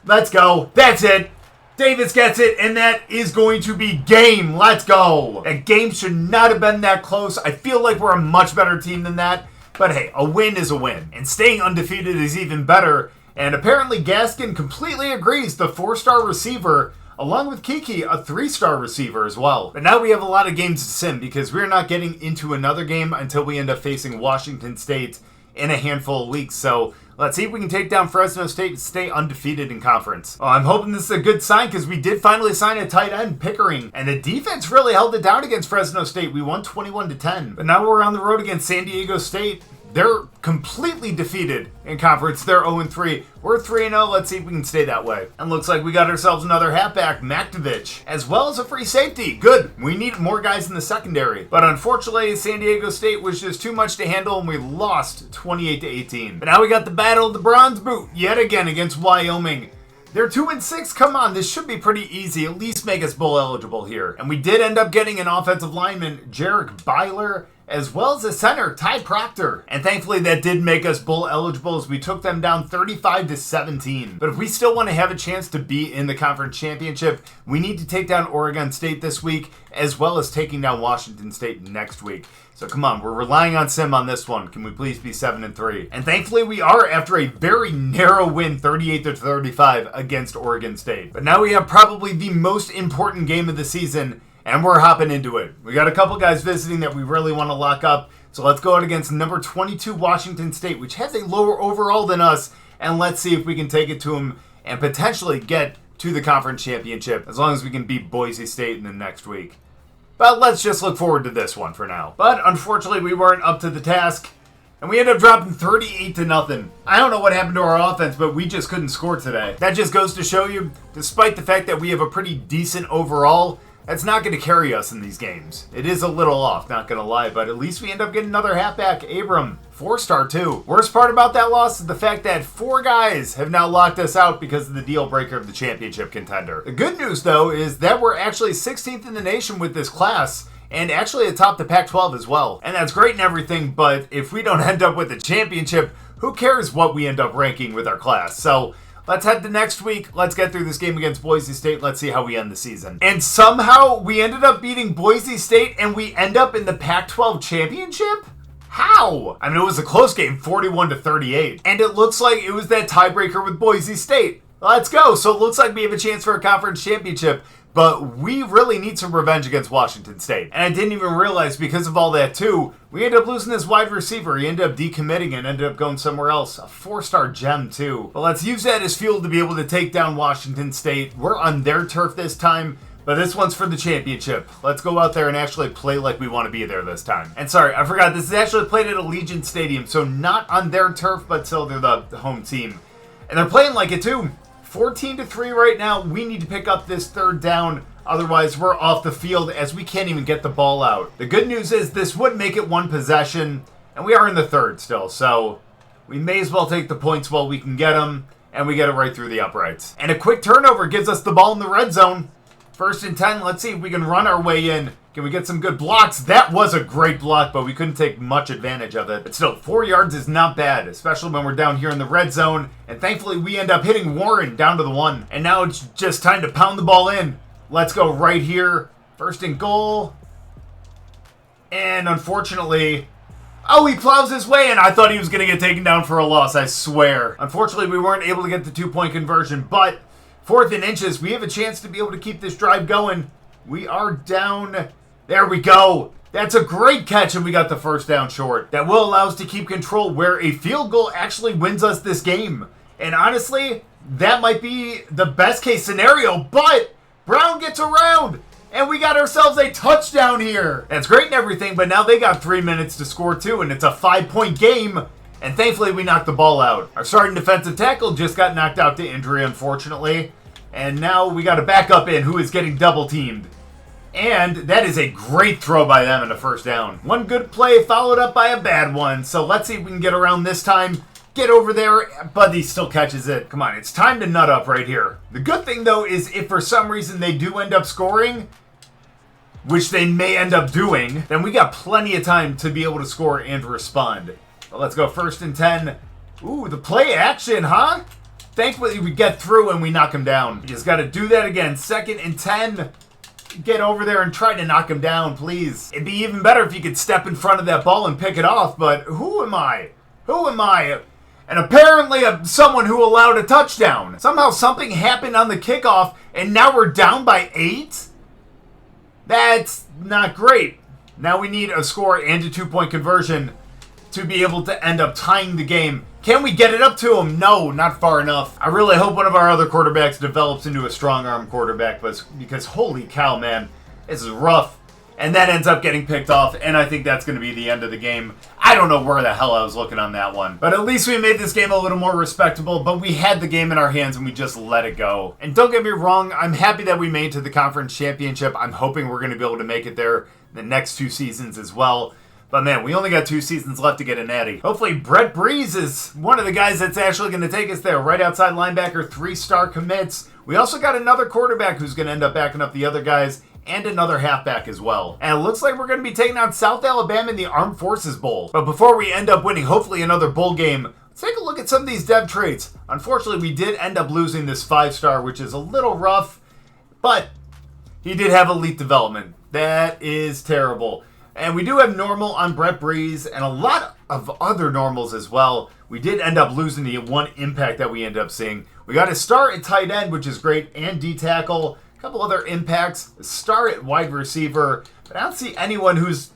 A: Let's go. That's it. Davis gets it, and that is going to be game. Let's go. That game should not have been that close. I feel like we're a much better team than that. But hey, a win is a win. And staying undefeated is even better. And apparently Gaskin completely agrees. The 4-star receiver, along with Kiki, a 3-star receiver as well. But now we have a lot of games to sim because we're not getting into another game until we end up facing Washington State in a handful of weeks. So let's see if we can take down Fresno State and stay undefeated in conference. Well, I'm hoping this is a good sign because we did finally sign a tight end, Pickering. And the defense really held it down against Fresno State. We won 21-10. But now we're on the road against San Diego State. They're completely defeated in conference. They're 0-3. We're 3-0. Let's see if we can stay that way. And looks like we got ourselves another halfback, Maktovich, as well as a free safety. Good. We need more guys in the secondary. But unfortunately, San Diego State was just too much to handle, and we lost 28-18. But now we got the battle of the Bronze Boot yet again against Wyoming. They're 2-6. Come on, this should be pretty easy. At least make us bowl eligible here. And we did end up getting an offensive lineman, Jarek Byler, as well as a center, Ty Proctor. And thankfully that did make us bowl eligible as we took them down 35-17. But if we still want to have a chance to be in the conference championship, we need to take down Oregon State this week, as well as taking down Washington State next week. So come on, we're relying on Sim on this one. Can we please be 7-3? And thankfully we are after a very narrow win, 38-35 against Oregon State. But now we have probably the most important game of the season, and we're hopping into it. We got a couple guys visiting that we really want to lock up. So let's go out against number 22 Washington State, which has a lower overall than us. And let's see if we can take it to them and potentially get to the conference championship, as long as we can beat Boise State in the next week. But let's just look forward to this one for now. But unfortunately, we weren't up to the task, and we ended up dropping 38-0. I don't know what happened to our offense, but we just couldn't score today. That just goes to show you, despite the fact that we have a pretty decent overall, that's not going to carry us in these games. It is a little off, not going to lie, but at least we end up getting another halfback, Abram. 4-star too. Worst part about that loss is the fact that 4 guys have now locked us out because of the deal breaker of the championship contender. The good news, though, is that we're actually 16th in the nation with this class, and actually atop the Pac-12 as well. And that's great and everything, but if we don't end up with the championship, who cares what we end up ranking with our class? So let's head to next week. Let's get through this game against Boise State. Let's see how we end the season. And somehow we ended up beating Boise State and we end up in the Pac-12 championship? How? I mean, it was a close game, 41-38. And it looks like it was that tiebreaker with Boise State. Let's go. So it looks like we have a chance for a conference championship. But we really need some revenge against Washington State. And I didn't even realize, because of all that too, we ended up losing this wide receiver. He ended up decommitting and ended up going somewhere else. A 4-star gem too. But let's use that as fuel to be able to take down Washington State. We're on their turf this time, but this one's for the championship. Let's go out there and actually play like we want to be there this time. And sorry, I forgot, this is actually played at Allegiant Stadium, so not on their turf, but still they're the home team. And they're playing like it too. 14-3 right now. We need to pick up this 3rd down. Otherwise, we're off the field as we can't even get the ball out. The good news is this would make it 1 possession, and we are in the 3rd still. So we may as well take the points while we can get them, and we get it right through the uprights. And a quick turnover gives us the ball in the red zone. 1st and 10. Let's see if we can run our way in. Can we get some good blocks? That was a great block, but we couldn't take much advantage of it. But still, 4 yards is not bad, especially when we're down here in the red zone. And thankfully, we end up hitting Warren down to the 1. And now it's just time to pound the ball in. Let's go right here. 1st and goal. And unfortunately, oh, he plows his way in. I thought he was going to get taken down for a loss, I swear. Unfortunately, we weren't able to get the 2-point conversion, but 4th and inches, we have a chance to be able to keep this drive going. We are down. There we go. That's a great catch, and we got the 1st down short. That will allow us to keep control, where a field goal actually wins us this game. And honestly, that might be the best case scenario, but Brown gets around, and we got ourselves a touchdown here. That's great and everything, but now they got 3 minutes to score too, and it's a 5-point game. And thankfully, we knocked the ball out. Our starting defensive tackle just got knocked out to injury, unfortunately. And now we got a backup in who is getting double teamed. And that is a great throw by them in a 1st down. One good play followed up by a bad one. So let's see if we can get around this time. Get over there, but he still catches it. Come on, it's time to nut up right here. The good thing, though, is if for some reason they do end up scoring, which they may end up doing, then we got plenty of time to be able to score and respond. But let's go 1st and 10. Ooh, the play action, huh? Thankfully, we get through and we knock him down. You just got to do that again. 2nd and 10. Get over there and try to knock him down, please. It'd be even better if you could step in front of that ball and pick it off, but who am I? Who am I? And apparently someone who allowed a touchdown. Somehow something happened on the kickoff, and now we're down by 8? That's not great. Now we need a score and a 2-point conversion to be able to end up tying the game. Can we get it up to him? No, not far enough. I really hope one of our other quarterbacks develops into a strong arm quarterback, because holy cow, man, this is rough. And that ends up getting picked off, and I think that's going to be the end of the game. I don't know where the hell I was looking on that one. But at least we made this game a little more respectable, but we had the game in our hands and we just let it go. And don't get me wrong, I'm happy that we made it to the conference championship. I'm hoping we're going to be able to make it there the next 2 seasons as well. But man, we only got 2 seasons left to get a natty. Hopefully Brett Breeze is one of the guys that's actually going to take us there. Right outside linebacker, 3-star commits. We also got another quarterback who's going to end up backing up the other guys, and another halfback as well. And it looks like we're going to be taking on South Alabama in the Armed Forces Bowl. But before we end up winning, hopefully another bowl game, let's take a look at some of these depth traits. Unfortunately, we did end up losing this 5-star, which is a little rough, but he did have elite development. That is terrible. And we do have normal on Brett Breeze and a lot of other normals as well. We did end up losing the one impact that we ended up seeing. We got a star at tight end, which is great, and D-tackle. A couple other impacts. A star at wide receiver. But I don't see anyone who's...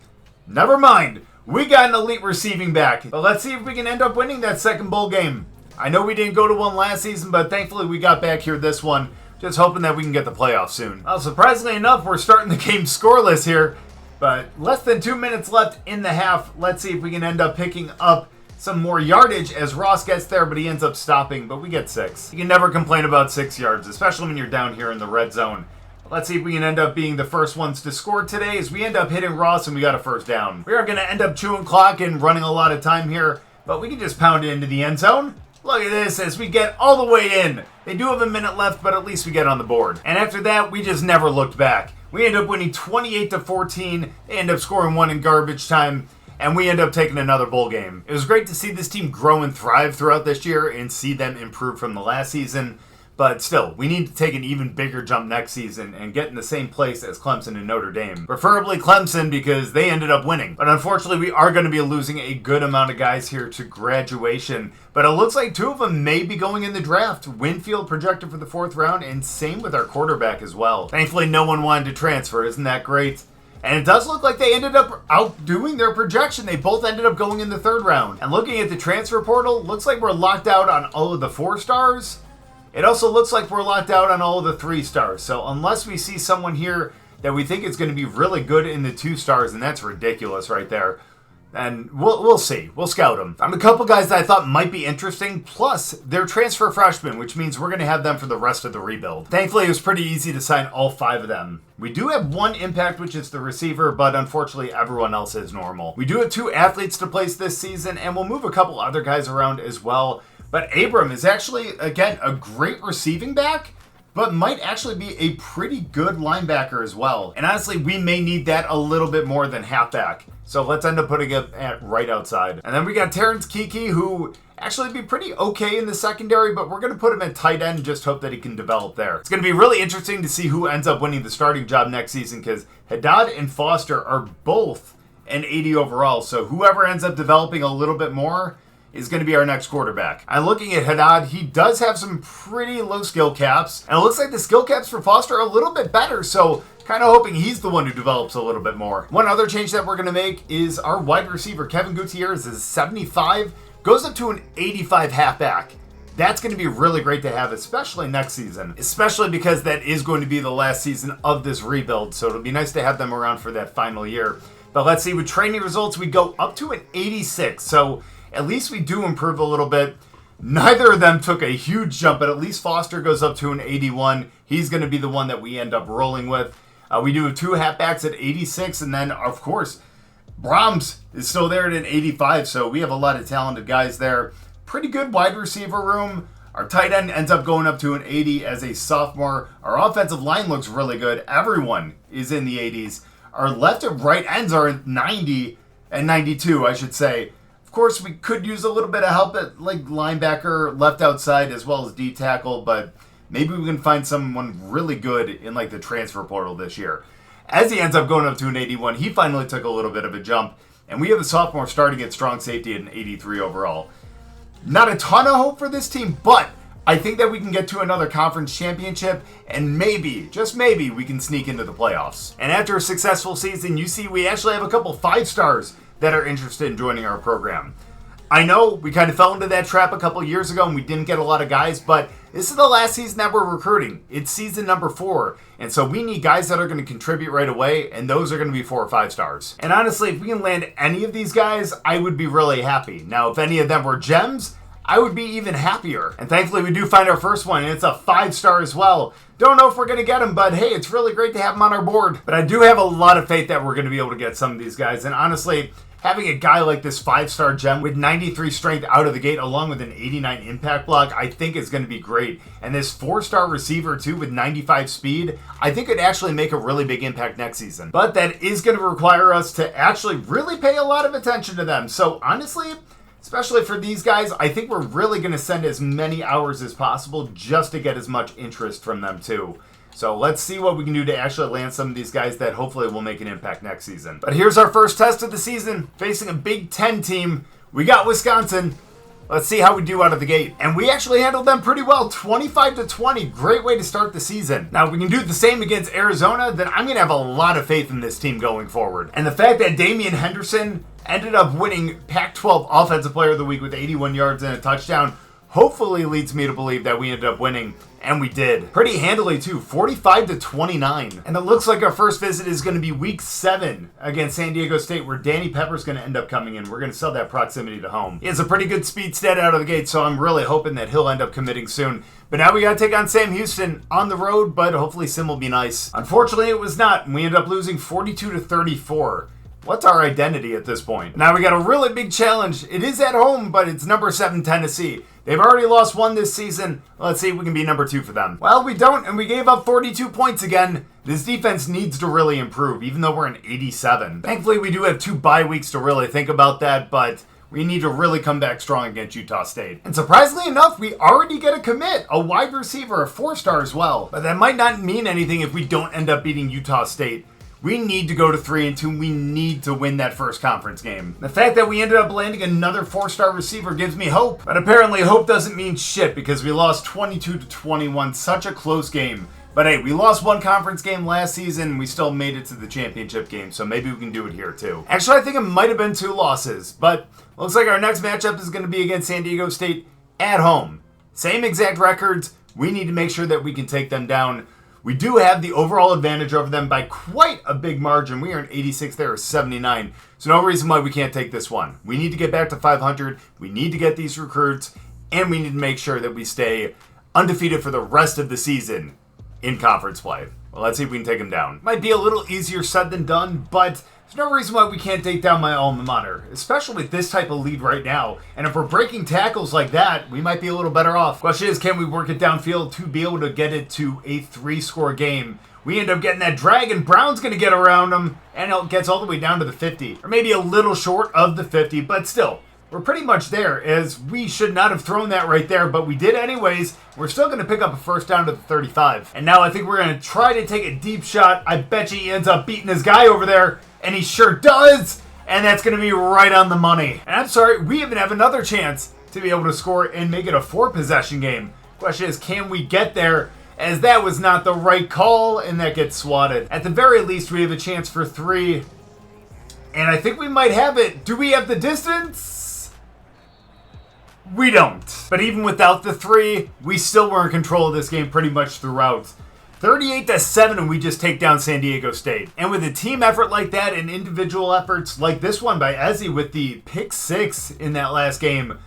A: Never mind. We got an elite receiving back. But let's see if we can end up winning that second bowl game. I know we didn't go to one last season, but thankfully we got back here this one. Just hoping that we can get the playoffs soon. Well, surprisingly enough, we're starting the game scoreless here. But less than 2 minutes left in the half. Let's see if we can end up picking up some more yardage as Ross gets there, but he ends up stopping. But we get 6. You can never complain about 6 yards, especially when you're down here in the red zone. Let's see if we can end up being the first ones to score today as we end up hitting Ross and we got a first down. We are going to end up chewing clock and running a lot of time here, but we can just pound it into the end zone. Look at this as we get all the way in. They do have a minute left, but at least we get on the board. And after that, we just never looked back. We end up winning 28-14. They end up scoring 1 in garbage time, and we end up taking another bowl game. It was great to see this team grow and thrive throughout this year and see them improve from the last season. But still, we need to take an even bigger jump next season and get in the same place as Clemson and Notre Dame. Preferably Clemson because they ended up winning. But unfortunately, we are going to be losing a good amount of guys here to graduation. But it looks like 2 of them may be going in the draft. Winfield projected for the 4th round, and same with our quarterback as well. Thankfully, no one wanted to transfer. Isn't that great? And it does look like they ended up outdoing their projection. They both ended up going in the 3rd round. And looking at the transfer portal, looks like we're locked out on all of the 4 stars. It also looks like we're locked out on all of the 3 stars. So unless we see someone here that we think is going to be really good in the 2 stars, and that's ridiculous right there, and we'll see. We'll scout them. Found a couple guys that I thought might be interesting, plus they're transfer freshmen, which means we're going to have them for the rest of the rebuild. Thankfully, it was pretty easy to sign all 5 of them. We do have 1 impact, which is the receiver, but unfortunately everyone else is normal. We do have 2 athletes to place this season, and we'll move a couple other guys around as well. But Abram is actually, again, a great receiving back, but might actually be a pretty good linebacker as well. And honestly, we may need that a little bit more than halfback. So let's end up putting it at right outside. And then we got Terrence Kiki, who actually be pretty okay in the secondary, but we're going to put him at tight end and just hope that he can develop there. It's going to be really interesting to see who ends up winning the starting job next season because Haddad and Foster are both an 80 overall. So whoever ends up developing a little bit more is going to be our next quarterback. I'm looking at Haddad. He does have some pretty low skill caps, and it looks like the skill caps for Foster are a little bit better, so kind of hoping he's the one who develops a little bit more. One other change that we're going to make is our wide receiver, Kevin Gutierrez, is 75, goes up to an 85 halfback. That's going to be really great to have, especially next season, especially because that is going to be the last season of this rebuild, so it'll be nice to have them around for that final year. But let's see, with training results, we go up to an 86, so at least we do improve a little bit. Neither of them took a huge jump, but at least Foster goes up to an 81. He's going to be the one that we end up rolling with. We do have 2 halfbacks at 86, and then, of course, Brahms is still there at an 85, so we have a lot of talented guys there. Pretty good wide receiver room. Our tight end ends up going up to an 80 as a sophomore. Our offensive line looks really good. Everyone is in the 80s. Our left and right ends are at 90 and 92, I should say. Of course, we could use a little bit of help at like linebacker, left outside, as well as D tackle, but maybe we can find someone really good in like the transfer portal this year. As he ends up going up to an 81, he finally took a little bit of a jump, and we have a sophomore starting at strong safety at an 83 overall. Not a ton of hope for this team, but I think that we can get to another conference championship, and maybe, just maybe, we can sneak into the playoffs. And after a successful season, you see we actually have a couple 5-stars that are interested in joining our program. I know we kind of fell into that trap a couple years ago and we didn't get a lot of guys, but this is the last season that we're recruiting. It's season number 4, and so we need guys that are going to contribute right away, and those are going to be 4 or 5 stars. And honestly, if we can land any of these guys, I would be really happy. Now, if any of them were gems, I would be even happier. And thankfully, we do find our first one, and it's a 5-star as well. Don't know if we're going to get him, but hey, it's really great to have him on our board. But I do have a lot of faith that we're going to be able to get some of these guys, and honestly, having a guy like this 5-star gem with 93 strength out of the gate along with an 89 impact block, I think is going to be great. And this 4-star receiver too with 95 speed, I think could actually make a really big impact next season. But that is going to require us to actually really pay a lot of attention to them. So honestly, especially for these guys, I think we're really going to send as many hours as possible just to get as much interest from them too. So let's see what we can do to actually land some of these guys that hopefully will make an impact next season. But here's our first test of the season, facing a Big Ten team. We got Wisconsin. Let's see how we do out of the gate. And we actually handled them pretty well, 25-20. Great way to start the season. Now, if we can do the same against Arizona, then I'm going to have a lot of faith in this team going forward. And the fact that Damian Henderson ended up winning Pac-12 Offensive Player of the Week with 81 yards and a touchdown hopefully leads me to believe that we ended up winning, and we did. Pretty handily too, 45-29. And it looks like our first visit is going to be week 7 against San Diego State, where Danny Pepper's going to end up coming in. We're going to sell that proximity to home. He has a pretty good speed stat out of the gate, so I'm really hoping that he'll end up committing soon. But now we got to take on Sam Houston on the road, but hopefully Sim will be nice. Unfortunately, it was not, and we ended up losing 42-34. What's our identity at this point? Now we got a really big challenge. It is at home, but it's number 7 Tennessee. They've already lost 1 this season. Let's see if we can be number 2 for them. Well, we don't, and we gave up 42 points again. This defense needs to really improve, even though we're in 87. Thankfully, we do have 2 bye weeks to really think about that, but we need to really come back strong against Utah State. And surprisingly enough, we already get a commit, a wide receiver, a 4-star as well. But that might not mean anything if we don't end up beating Utah State. We need to go to 3-2. We need to win that first conference game. The fact that we ended up landing another 4-star receiver gives me hope. But apparently hope doesn't mean shit because we lost 22-21. Such a close game. But hey, we lost 1 conference game last season. We still made it to the championship game. So maybe we can do it here too. Actually, I think it might have been 2 losses. But looks like our next matchup is going to be against San Diego State at home. Same exact records. We need to make sure that we can take them down. We do have the overall advantage over them by quite a big margin. We are in 86, they are 79. So no reason why we can't take this one. We need to get back to 500. We need to get these recruits. And we need to make sure that we stay undefeated for the rest of the season in conference play. Well, let's see if we can take them down. Might be a little easier said than done, but there's no reason why we can't take down my alma mater, especially with this type of lead right now. And if we're breaking tackles like that, we might be a little better off. Question is, can we work it downfield to be able to get it to a 3-score game? We end up getting that drag, and Brown's going to get around him, and it gets all the way down to the 50. Or maybe a little short of the 50, but still, we're pretty much there, as we should not have thrown that right there, but we did anyways. We're still going to pick up a first down to the 35. And now I think we're going to try to take a deep shot. I bet you he ends up beating his guy over there. And he sure does, and that's going to be right on the money. And I'm sorry, we even have another chance to be able to score and make it a 4-possession game. Question is, can we get there? As that was not the right call, and that gets swatted. At the very least, we have a chance for 3. And I think we might have it. Do we have the distance? We don't. But even without the 3, we still were in control of this game pretty much throughout. 38-7, and we just take down San Diego State. And with a team effort like that and individual efforts like this one by Ezzy with the pick 6 in that last game,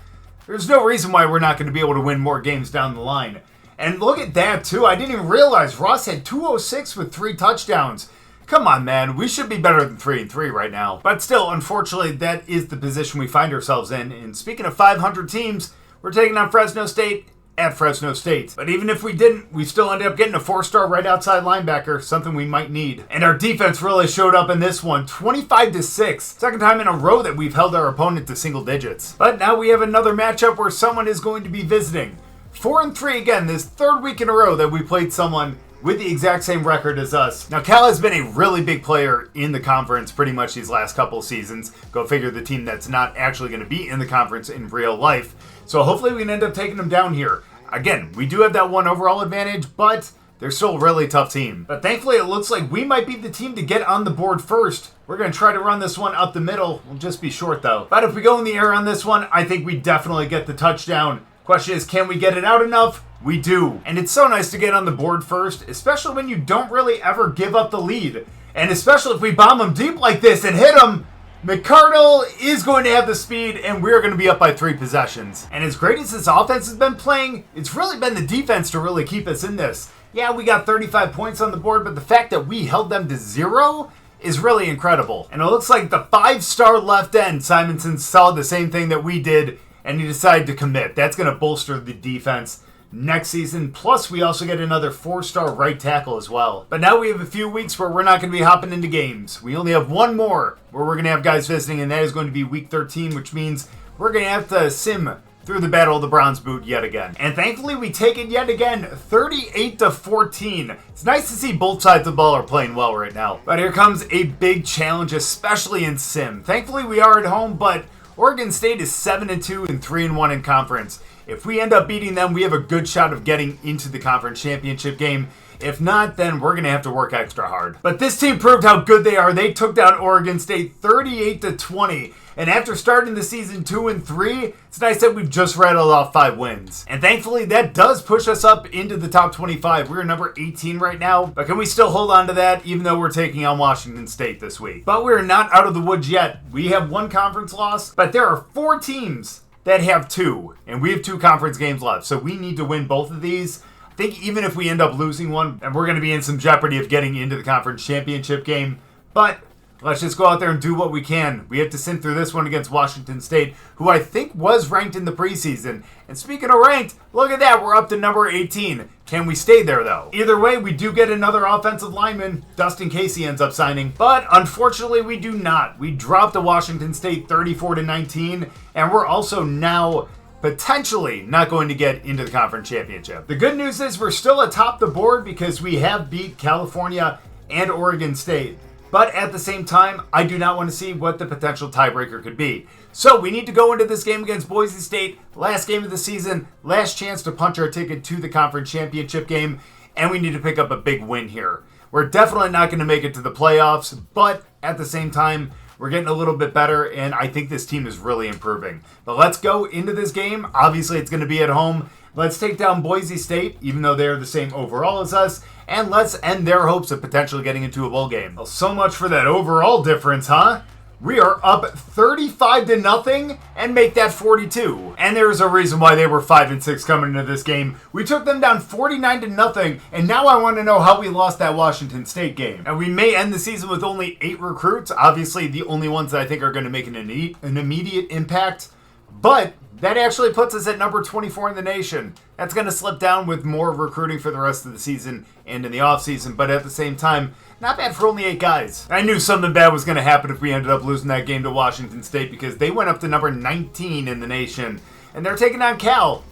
A: there's no reason why we're not going to be able to win more games down the line. And look at that, too. I didn't even realize Ross had 206 with 3 touchdowns. Come on, man. We should be better than 3-3 right now. But still, unfortunately, that is the position we find ourselves in. And speaking of 500 teams, we're taking on Fresno State at Fresno State. But even if we didn't, we still ended up getting a 4-star right outside linebacker, something we might need. And our defense really showed up in this one, 25-6. Second time in a row that we've held our opponent to single digits. But now we have another matchup where someone is going to be visiting. 4-3 again, this third week in a row that we played someone with the exact same record as us. Now, Cal has been a really big player in the conference pretty much these last couple of seasons. Go figure, the team that's not actually going to be in the conference in real life. So hopefully we can end up taking them down here. Again, we do have that one overall advantage, but they're still a really tough team. But thankfully, it looks like we might be the team to get on the board first. We're going to try to run this one up the middle. We'll just be short, though. But if we go in the air on this one, I think we definitely get the touchdown. Question is, can we get it out enough? We do. And it's so nice to get on the board first, especially when you don't really ever give up the lead. And especially if we bomb them deep like this and hit them, McCardle is going to have the speed, and we're going to be up by 3 possessions. And as great as this offense has been playing, it's really been the defense to really keep us in this. Yeah, we got 35 points on the board, but the fact that we held them to 0 is really incredible. And it looks like the 5-star left end, Simonson, saw the same thing that we did, and he decided to commit. That's going to bolster the defense next season. Plus, we also get another 4-star right tackle as well. But now we have a few weeks where we're not going to be hopping into games. We only have one more where we're going to have guys visiting, and that is going to be week 13, which means we're going to have to sim through the Battle of the Bronze Boot yet again. And thankfully, we take it yet again, 38-14. It's nice to see both sides of the ball are playing well right now. But here comes a big challenge, especially in sim. Thankfully, we are at home, but Oregon State is 7-2 and 3-1 in conference. If we end up beating them, we have a good shot of getting into the conference championship game. If not, then we're going to have to work extra hard. But this team proved how good they are. They took down Oregon State 38-20. And after starting the season 2-3, it's nice that we've just rattled off 5 wins. And thankfully, that does push us up into the top 25. We're number 18 right now. But can we still hold on to that, even though we're taking on Washington State this week? But we're not out of the woods yet. We have 1 conference loss, but there are 4 teams that have 2. And we have 2 conference games left. So we need to win both of these. I think even if we end up losing one, and we're going to be in some jeopardy of getting into the conference championship game. But let's just go out there and do what we can. We have to sit through this one against Washington State, who I think was ranked in the preseason. And speaking of ranked, look at that. We're up to number 18. Can we stay there, though? Either way, we do get another offensive lineman. Dustin Casey ends up signing. But unfortunately, we do not. We dropped to Washington State 34-19. And we're also now potentially not going to get into the conference championship. The good news is we're still atop the board because we have beat California and Oregon State. But at the same time, I do not want to see what the potential tiebreaker could be. So we need to go into this game against Boise State, last game of the season, last chance to punch our ticket to the conference championship game, and we need to pick up a big win here. We're definitely not going to make it to the playoffs, but at the same time, we're getting a little bit better, and I think this team is really improving. But let's go into this game. Obviously, it's going to be at home. Let's take down Boise State, even though they're the same overall as us, and let's end their hopes of potentially getting into a bowl game. Well, so much for that overall difference, huh? We are up 35-0 and make that 42. And there's a reason why they were 5-6 coming into this game. We took them down 49-0, and now I want to know how we lost that Washington State game. And we may end the season with only 8 recruits. Obviously, the only ones that I think are going to make an immediate impact. But that actually puts us at number 24 in the nation. That's going to slip down with more recruiting for the rest of the season and in the offseason. But at the same time, not bad for only 8 guys. I knew something bad was going to happen if we ended up losing that game to Washington State because they went up to number 19 in the nation. And they're taking on Cal.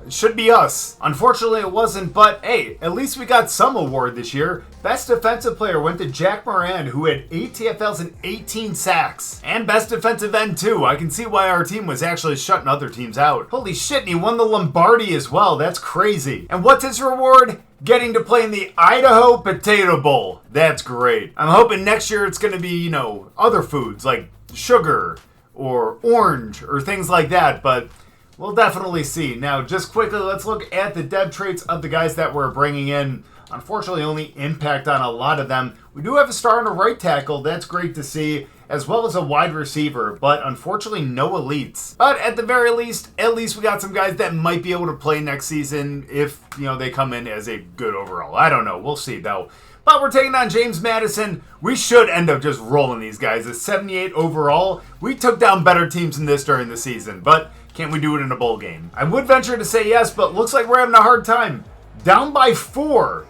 A: It should be us. Unfortunately, it wasn't, but hey, at least we got some award this year. Best defensive player went to Jack Moran, who had 8 TFLs and 18 sacks. And best defensive end, too. I can see why our team was actually shutting other teams out. Holy shit, and he won the Lombardi as well. That's crazy. And what's his reward? Getting to play in the Idaho Potato Bowl. That's great. I'm hoping next year it's going to be, other foods like sugar or orange or things like that, but we'll definitely see. Now, just quickly, let's look at the dev traits of the guys that we're bringing in. Unfortunately, only impact on a lot of them. We do have a star on a right tackle. That's great to see. as well as a wide receiver, but unfortunately no elites. But at the very least, at least we got some guys that might be able to play next season if, they come in as a good overall. I don't know. We'll see, though. But we're taking on James Madison. We should end up just rolling these guys. At 78 overall, we took down better teams than this during the season, but can we do it in a bowl game? I would venture to say yes, but looks like we're having a hard time. Down by 4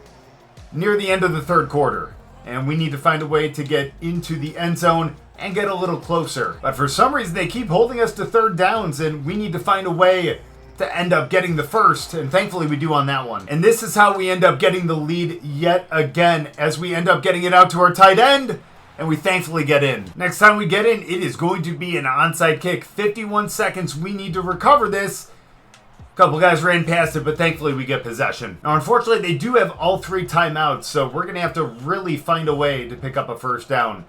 A: near the end of the third quarter. And we need to find a way to get into the end zone and get a little closer. But for some reason, they keep holding us to third downs, and we need to find a way to end up getting the first, and thankfully we do on that one. And this is how we end up getting the lead yet again, as we end up getting it out to our tight end, and we thankfully get in. Next time we get in, it is going to be an onside kick. 51 seconds, we need to recover this. A couple guys ran past it, but thankfully we get possession. Now, unfortunately, they do have all 3 timeouts, so we're going to have to really find a way to pick up a first down.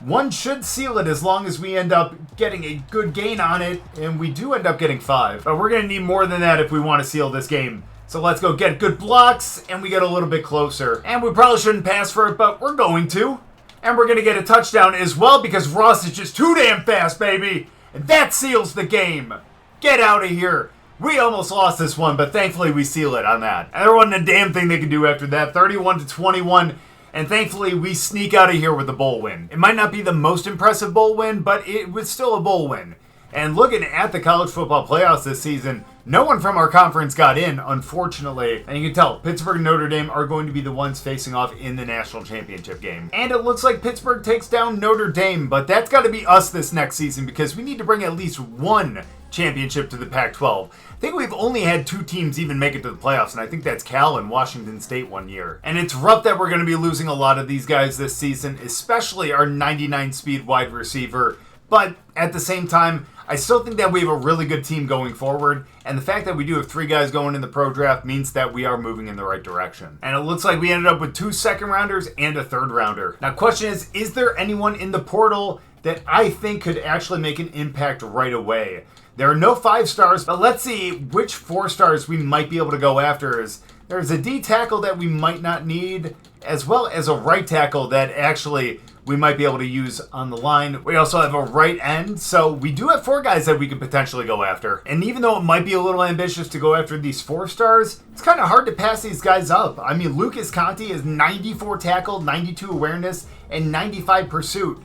A: One should seal it as long as we end up getting a good gain on it, and we do end up getting 5. But we're going to need more than that if we want to seal this game. So let's go get good blocks, and we get a little bit closer. And we probably shouldn't pass for it, but we're going to. And we're going to get a touchdown as well because Ross is just too damn fast, baby. And that seals the game. Get out of here. We almost lost this one, but thankfully we seal it on that. And there wasn't a damn thing they could do after that. 31-21. And thankfully, we sneak out of here with a bowl win. It might not be the most impressive bowl win, but it was still a bowl win. And looking at the college football playoffs this season, no one from our conference got in, unfortunately. And you can tell, Pittsburgh and Notre Dame are going to be the ones facing off in the national championship game. And it looks like Pittsburgh takes down Notre Dame, but that's got to be us this next season because we need to bring at least one championship to the Pac-12. I think we've only had 2 teams even make it to the playoffs, and I think that's Cal and Washington State one year. And it's rough that we're going to be losing a lot of these guys this season, especially our 99-speed wide receiver. But at the same time, I still think that we have a really good team going forward, and the fact that we do have 3 guys going in the pro draft means that we are moving in the right direction. And it looks like we ended up with 2 second-rounders and a third-rounder. Now, question is there anyone in the portal that I think could actually make an impact right away? There are no 5 stars, but let's see which 4 stars we might be able to go after. There's a D tackle that we might not need, as well as a right tackle that actually we might be able to use on the line. We also have a right end, so we do have 4 guys that we could potentially go after. And even though it might be a little ambitious to go after these 4 stars, it's kind of hard to pass these guys up. I mean, Lucas Conte is 94 tackle, 92 awareness, and 95 pursuit.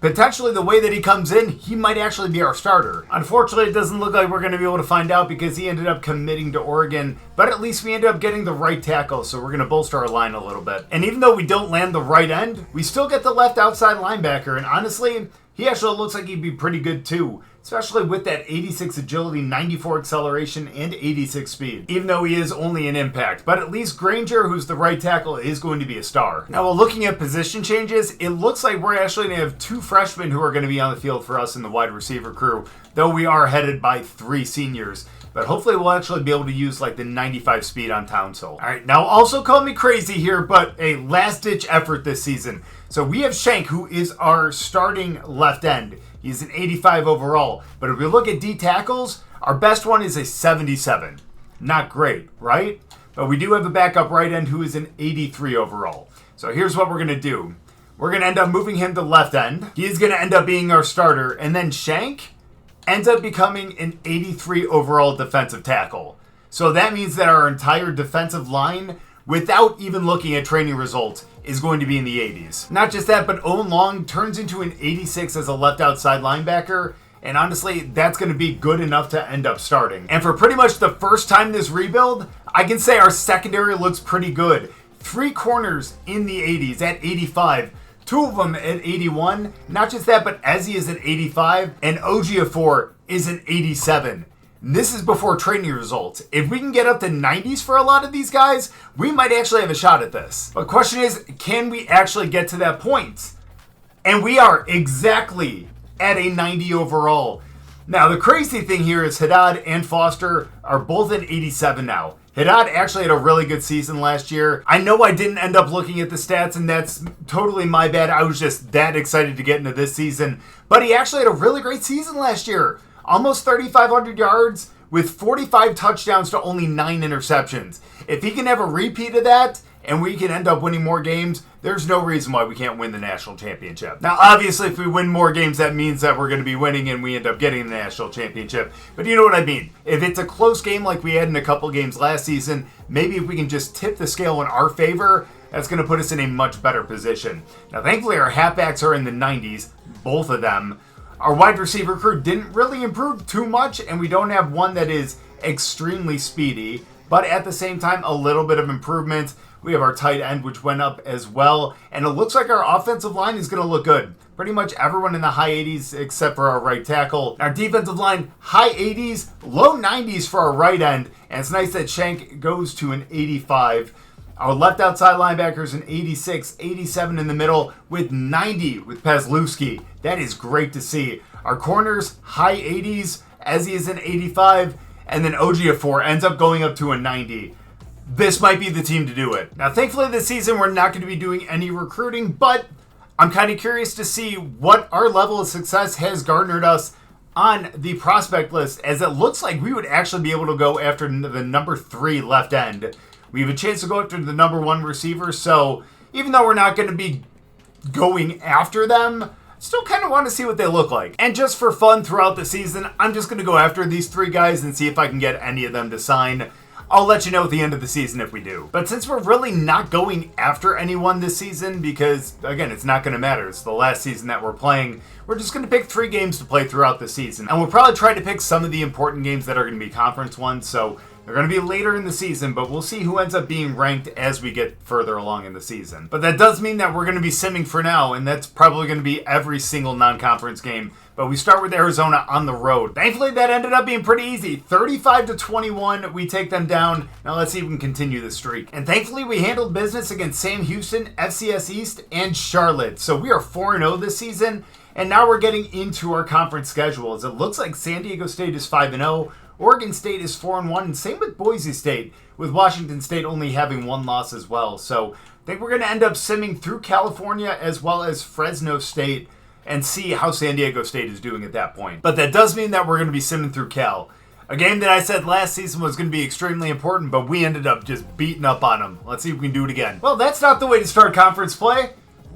A: Potentially, the way that he comes in, he might actually be our starter. Unfortunately, it doesn't look like we're going to be able to find out because he ended up committing to Oregon, but at least we ended up getting the right tackle, so we're going to bolster our line a little bit. And even though we don't land the right end, we still get the left outside linebacker, and honestly, he actually looks like he'd be pretty good too, especially with that 86 agility, 94 acceleration, and 86 speed, even though he is only an impact. But at least Granger, who's the right tackle, is going to be a star. Now, while looking at position changes, it looks like we're actually going to have 2 freshmen who are going to be on the field for us in the wide receiver crew, though we are headed by 3 seniors. But hopefully we'll actually be able to use like the 95 speed on Townsville. All right, now also call me crazy here, but a last-ditch effort this season. So we have Shank, who is our starting left end. He's an 85 overall. But if we look at D tackles, our best one is a 77. Not great, right? But we do have a backup right end who is an 83 overall. So here's what we're going to do. We're going to end up moving him to left end. He is going to end up being our starter. And then Shank ends up becoming an 83 overall defensive tackle. So that means that our entire defensive line, without even looking at training results, is going to be in the 80s. Not just that, but Owen Long turns into an 86 as a left outside linebacker, and honestly, that's going to be good enough to end up starting. And for pretty much the first time this rebuild, I can say our secondary looks pretty good. 3 corners in the 80s at 85, 2 of them at 81. Not just that, but Ezzy is at 85, and Ojiafor is an 87. This is before training results. If we can get up to 90s for a lot of these guys, we might actually have a shot at this. But the question is, can we actually get to that point? And we are exactly at a 90 overall. Now, the crazy thing here is Haddad and Foster are both at 87 now. Haddad actually had a really good season last year. I know I didn't end up looking at the stats, and that's totally my bad. I was just that excited to get into this season. But he actually had a really great season last year. Almost 3,500 yards with 45 touchdowns to only 9 interceptions. If he can have a repeat of that and we can end up winning more games, there's no reason why we can't win the national championship. Now, obviously, if we win more games, that means that we're going to be winning and we end up getting the national championship. But you know what I mean. If it's a close game like we had in a couple games last season, maybe if we can just tip the scale in our favor, that's going to put us in a much better position. Now, thankfully, our halfbacks are in the 90s, both of them. Our wide receiver crew didn't really improve too much, and we don't have one that is extremely speedy, but at the same time, a little bit of improvement. We have our tight end, which went up as well, and it looks like our offensive line is going to look good. Pretty much everyone in the high 80s except for our right tackle. Our defensive line, high 80s, low 90s for our right end, and it's nice that Shank goes to an 85. Our left outside linebackers an 86, 87 in the middle with 90 with Pazlewski. That is great to see. Our corners, high 80s, Ezzy is an 85, and then Ejiofor ends up going up to a 90. This might be the team to do it. Now, thankfully this season we're not going to be doing any recruiting, but I'm kind of curious to see what our level of success has garnered us on the prospect list, as it looks like we would actually be able to go after the number 3 left end. We have a chance to go after the number 1 receiver, so even though we're not going to be going after them, still kind of want to see what they look like. And just for fun throughout the season, I'm just going to go after these 3 guys and see if I can get any of them to sign. I'll let you know at the end of the season if we do. But since we're really not going after anyone this season, because, again, it's not going to matter. It's the last season that we're playing. We're just going to pick 3 games to play throughout the season. And we'll probably try to pick some of the important games that are going to be conference ones, so they're going to be later in the season, but we'll see who ends up being ranked as we get further along in the season. But that does mean that we're going to be simming for now, and that's probably going to be every single non-conference game. But we start with Arizona on the road. Thankfully, that ended up being pretty easy. 35-21, we take them down. Now let's see if we can continue the streak. And thankfully, we handled business against Sam Houston, FCS East, and Charlotte. So we are 4-0 this season, and now we're getting into our conference schedule, as it looks like San Diego State is 5-0. Oregon State is 4-1, and same with Boise State, with Washington State only having 1 loss as well. So I think we're going to end up simming through California as well as Fresno State and see how San Diego State is doing at that point. But that does mean that we're going to be simming through Cal. A game that I said last season was going to be extremely important, but we ended up just beating up on them. Let's see if we can do it again. Well, that's not the way to start conference play.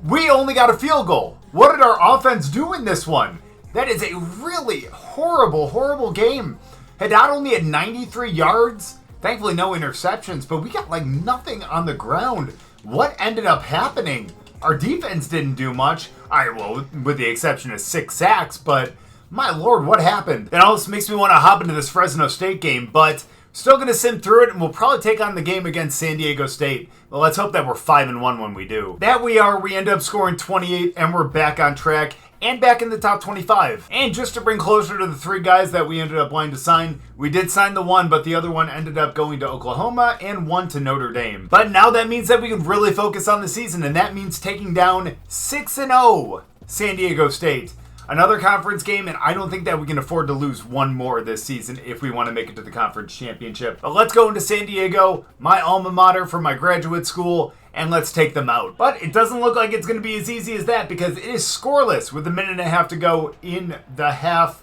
A: We only got a field goal. What did our offense do in this one? That is a really horrible, horrible game. Haddad only had 93 yards. Thankfully, no interceptions, but we got like nothing on the ground. What ended up happening? Our defense didn't do much. All right, well, with the exception of 6 sacks, but my lord, what happened? It almost makes me want to hop into this Fresno State game, but still going to sim through it, and we'll probably take on the game against San Diego State. Well, let's hope that we're 5-1 when we do. That we are. We end up scoring 28, and we're back on track and back in the top 25. And just to bring closer to the 3 guys that we ended up wanting to sign, we did sign the one, but the other one ended up going to Oklahoma and one to Notre Dame. But now that means that we can really focus on the season, and that means taking down 6-0 San Diego State. Another conference game, and I don't think that we can afford to lose one more this season if we want to make it to the conference championship. But let's go into San Diego, my alma mater for my graduate school, and let's take them out. But it doesn't look like it's going to be as easy as that, because it is scoreless with 1.5 minutes to go in the half,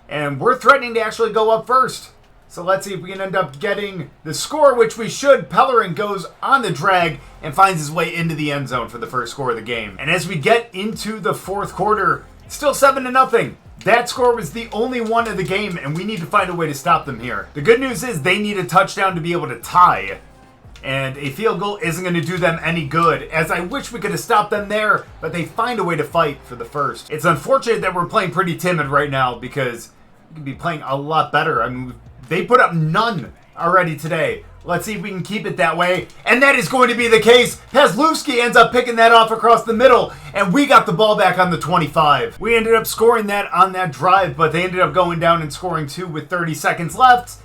A: and we're threatening to actually go up first. So let's see if we can end up getting the score, which we should. Pellerin goes on the drag and finds his way into the end zone for the first score of the game. And as we get into the fourth quarter, still 7-0. That score was the only one of the game, and we need to find a way to stop them here. The good news is they need a touchdown to be able to tie, and a field goal isn't going to do them any good, as I wish we could have stopped them there, but they find a way to fight for the first. It's unfortunate that we're playing pretty timid right now, because we could be playing a lot better. I mean, they put up none already today. Let's see if we can keep it that way. And that is going to be the case. Pazlewski ends up picking that off across the middle, and we got the ball back on the 25. We ended up scoring that on that drive, but they ended up going down and scoring 2 with 30 seconds left.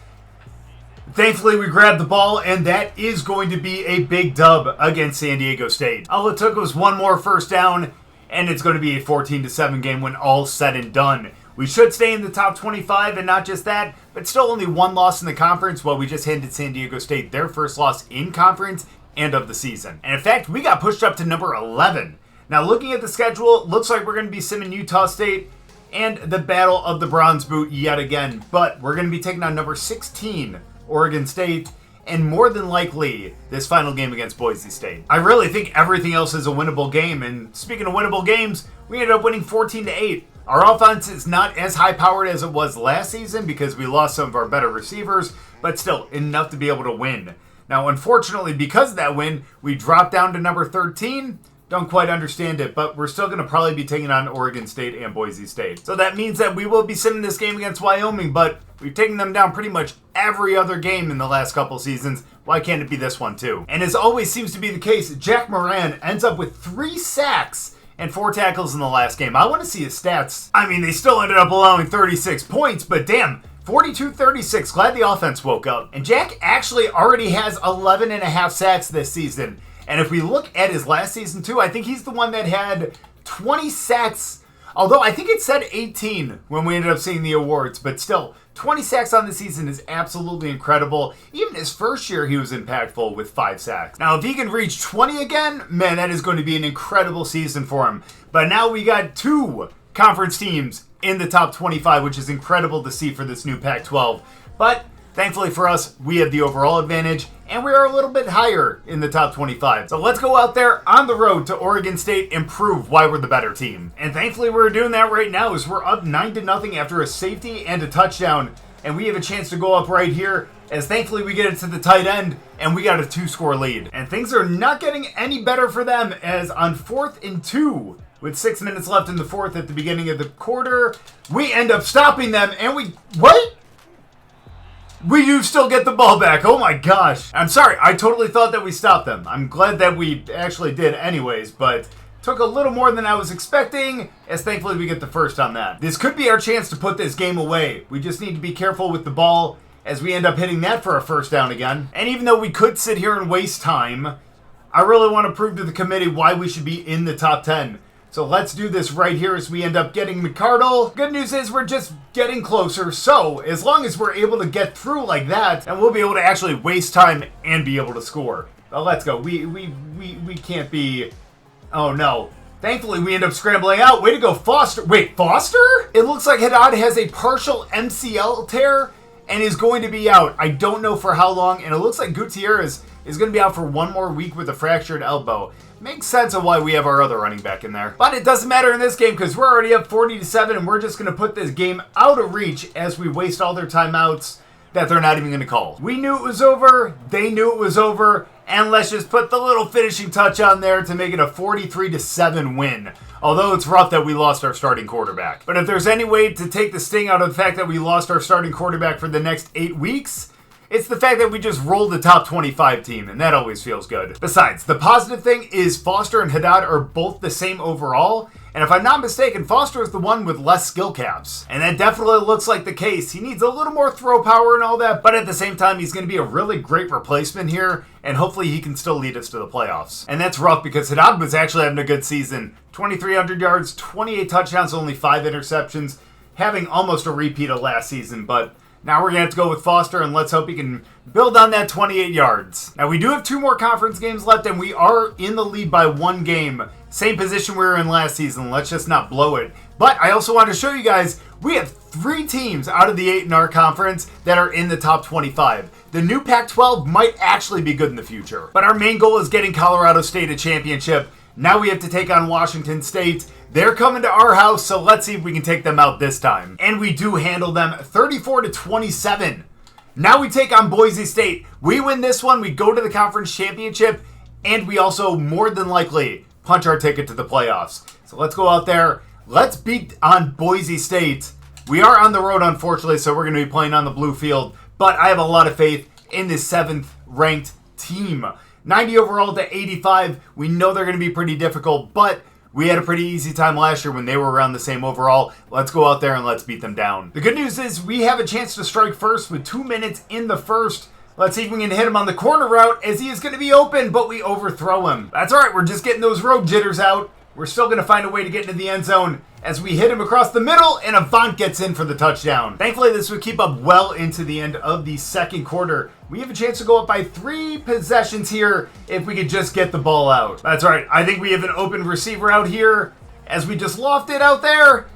A: Thankfully, we grabbed the ball, and that is going to be a big dub against San Diego State. All it took was one more first down, and it's going to be a 14-7 game when all's said and done. We should stay in the top 25, and not just that, but still only 1 loss in the conference, while we just handed San Diego State their first loss in conference and of the season. And in fact, we got pushed up to number 11. Now, looking at the schedule, it looks like we're going to be simming Utah State and the Battle of the Bronze Boot yet again, but we're going to be taking on number 16, Oregon State, and more than likely this final game against Boise State. I really think everything else is a winnable game, and speaking of winnable games, we ended up winning 14-8. Our offense is not as high-powered as it was last season because we lost some of our better receivers, but still enough to be able to win. Now, unfortunately, because of that win, we dropped down to number 13. Don't quite understand it, but we're still going to probably be taking on Oregon State and Boise State. So that means that we will be sitting this game against Wyoming, but we've taken them down pretty much every other game in the last couple seasons. Why can't it be this one too? And as always seems to be the case, Jack Moran ends up with 3 sacks and 4 tackles in the last game. I want to see his stats. I mean, they still ended up allowing 36 points, but damn, 42-36. Glad the offense woke up. And Jack actually already has 11 and a half sacks this season. And if we look at his last season too, I think he's the one that had 20 sacks. Although I think it said 18 when we ended up seeing the awards, but still, 20 sacks on the season is absolutely incredible. Even his first year, he was impactful with 5 sacks. Now, if he can reach 20 again, man, that is going to be an incredible season for him. But now we got 2 conference teams in the top 25, which is incredible to see for this new Pac-12. But thankfully for us, we have the overall advantage, and we are a little bit higher in the top 25. So let's go out there on the road to Oregon State and prove why we're the better team. And thankfully we're doing that right now as we're up 9-0 after a safety and a touchdown. And we have a chance to go up right here as thankfully we get it to the tight end and we got a 2-score lead. And things are not getting any better for them as on 4th and 2, with 6 minutes left in the 4th at the beginning of the quarter, we end up stopping them and what? We do still get the ball back. Oh my gosh. I'm sorry. I totally thought that we stopped them. I'm glad that we actually did anyways, but took a little more than I was expecting, as thankfully we get the first on that. This could be our chance to put this game away. We just need to be careful with the ball as we end up hitting that for a first down again. And even though we could sit here and waste time, I really want to prove to the committee why we should be in the top 10. So let's do this right here as we end up getting McCardle. Good news is we're just getting closer. So as long as we're able to get through like that, and we'll be able to actually waste time and be able to score. But let's go. We can't be... Oh no. Thankfully we end up scrambling out. Way to go, Foster. Wait, Foster? It looks like Haddad has a partial MCL tear and is going to be out. I don't know for how long, and it looks like Gutierrez is going to be out for 1 more week with a fractured elbow. Makes sense of why we have our other running back in there. But it doesn't matter in this game because we're already up 40-7 and we're just going to put this game out of reach as we waste all their timeouts that they're not even going to call. We knew it was over, they knew it was over, and let's just put the little finishing touch on there to make it a 43-7 win. Although it's rough that we lost our starting quarterback. But if there's any way to take the sting out of the fact that we lost our starting quarterback for the next 8 weeks, it's the fact that we just rolled the top 25 team, and that always feels good. Besides, the positive thing is Foster and Haddad are both the same overall, and if I'm not mistaken, Foster is the one with less skill caps. And that definitely looks like the case. He needs a little more throw power and all that, but at the same time, he's going to be a really great replacement here, and hopefully he can still lead us to the playoffs. And that's rough because Haddad was actually having a good season. 2,300 yards, 28 touchdowns, only 5 interceptions, having almost a repeat of last season, but now we're going to have to go with Foster, and let's hope he can build on that 28 yards. Now, we do have 2 more conference games left, and we are in the lead by 1 game. Same position we were in last season. Let's just not blow it. But I also want to show you guys, we have 3 teams out of the 8 in our conference that are in the top 25. The new Pac-12 might actually be good in the future. But our main goal is getting Colorado State a championship. Now we have to take on Washington State. They're coming to our house, so let's see if we can take them out this time. And we do handle them 34-27. Now we take on Boise State. We win this one, we go to the conference championship, and we also more than likely punch our ticket to the playoffs. So let's go out there. Let's beat on Boise State. We are on the road, unfortunately, so we're going to be playing on the blue field, but I have a lot of faith in this 7th ranked team. 90 overall to 85. We know they're going to be pretty difficult, but we had a pretty easy time last year when they were around the same overall. Let's go out there and let's beat them down. The good news is we have a chance to strike first with 2 minutes in the first. Let's see if we can hit him on the corner route as he is going to be open, but we overthrow him. That's all right. We're just getting those road jitters out. We're still going to find a way to get into the end zone as we hit him across the middle, and Avant gets in for the touchdown. Thankfully, this would keep up well into the end of the second quarter. We have a chance to go up by 3 possessions here if we could just get the ball out. That's right. I think we have an open receiver out here as we just lofted out there,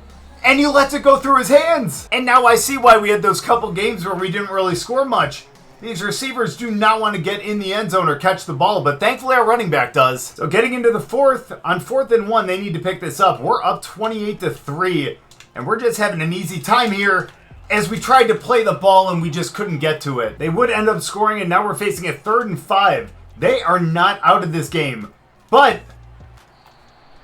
A: and he lets it go through his hands. And now I see why we had those couple games where we didn't really score much. These receivers do not want to get in the end zone or catch the ball, but thankfully our running back does. So getting into the fourth, on 4th and 1, they need to pick this up. We're up 28-3, and we're just having an easy time here as we tried to play the ball and we just couldn't get to it. They would end up scoring, and now we're facing a 3rd and 5. They are not out of this game, but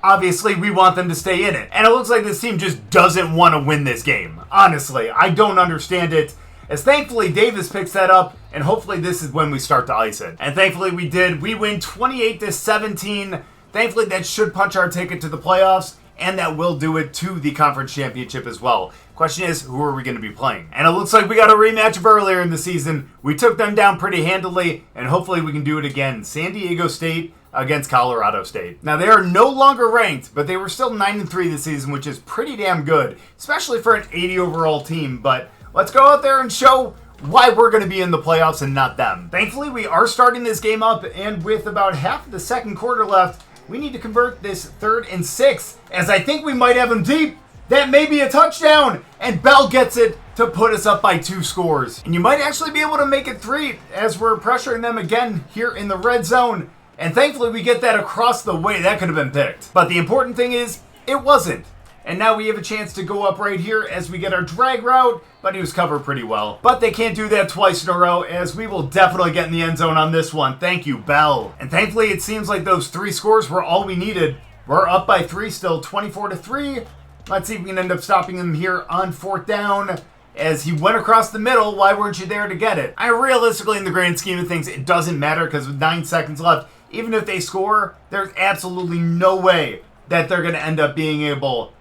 A: obviously we want them to stay in it. And it looks like this team just doesn't want to win this game. Honestly, I don't understand it. As thankfully Davis picks that up, and hopefully this is when we start to ice it. And thankfully we did. We win 28-17. Thankfully that should punch our ticket to the playoffs, and that will do it to the conference championship as well. Question is, who are we going to be playing? And it looks like we got a rematch of earlier in the season. We took them down pretty handily, and hopefully we can do it again. San Diego State against Colorado State. Now, they are no longer ranked, but they were still 9-3 this season, which is pretty damn good, especially for an 80 overall team. But let's go out there and show why we're going to be in the playoffs and not them. Thankfully, we are starting this game up, and with about half of the second quarter left, we need to convert this 3rd and 6, as I think we might have them deep. That may be a touchdown, and Bell gets it to put us up by 2 scores. And you might actually be able to make it 3 as we're pressuring them again here in the red zone. And thankfully we get that across the way. That could have been picked. But the important thing is, it wasn't. And now we have a chance to go up right here as we get our drag route, but he was covered pretty well. But they can't do that twice in a row, as we will definitely get in the end zone on this one. Thank you, Bell. And thankfully it seems like those 3 scores were all we needed. We're up by 3 still, 24-3. Let's see if we can end up stopping him here on 4th down. As he went across the middle, why weren't you there to get it? Realistically, in the grand scheme of things, it doesn't matter, because with 9 seconds left, even if they score, there's absolutely no way that they're going to end up being able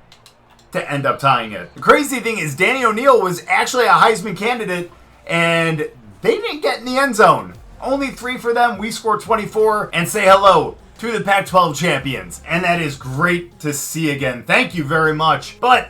A: to end up tying it. The crazy thing is Danny O'Neal was actually a Heisman candidate, and they didn't get in the end zone. Only 3 for them. We scored 24, and say hello to the Pac-12 champions. And that is great to see again. Thank you very much. But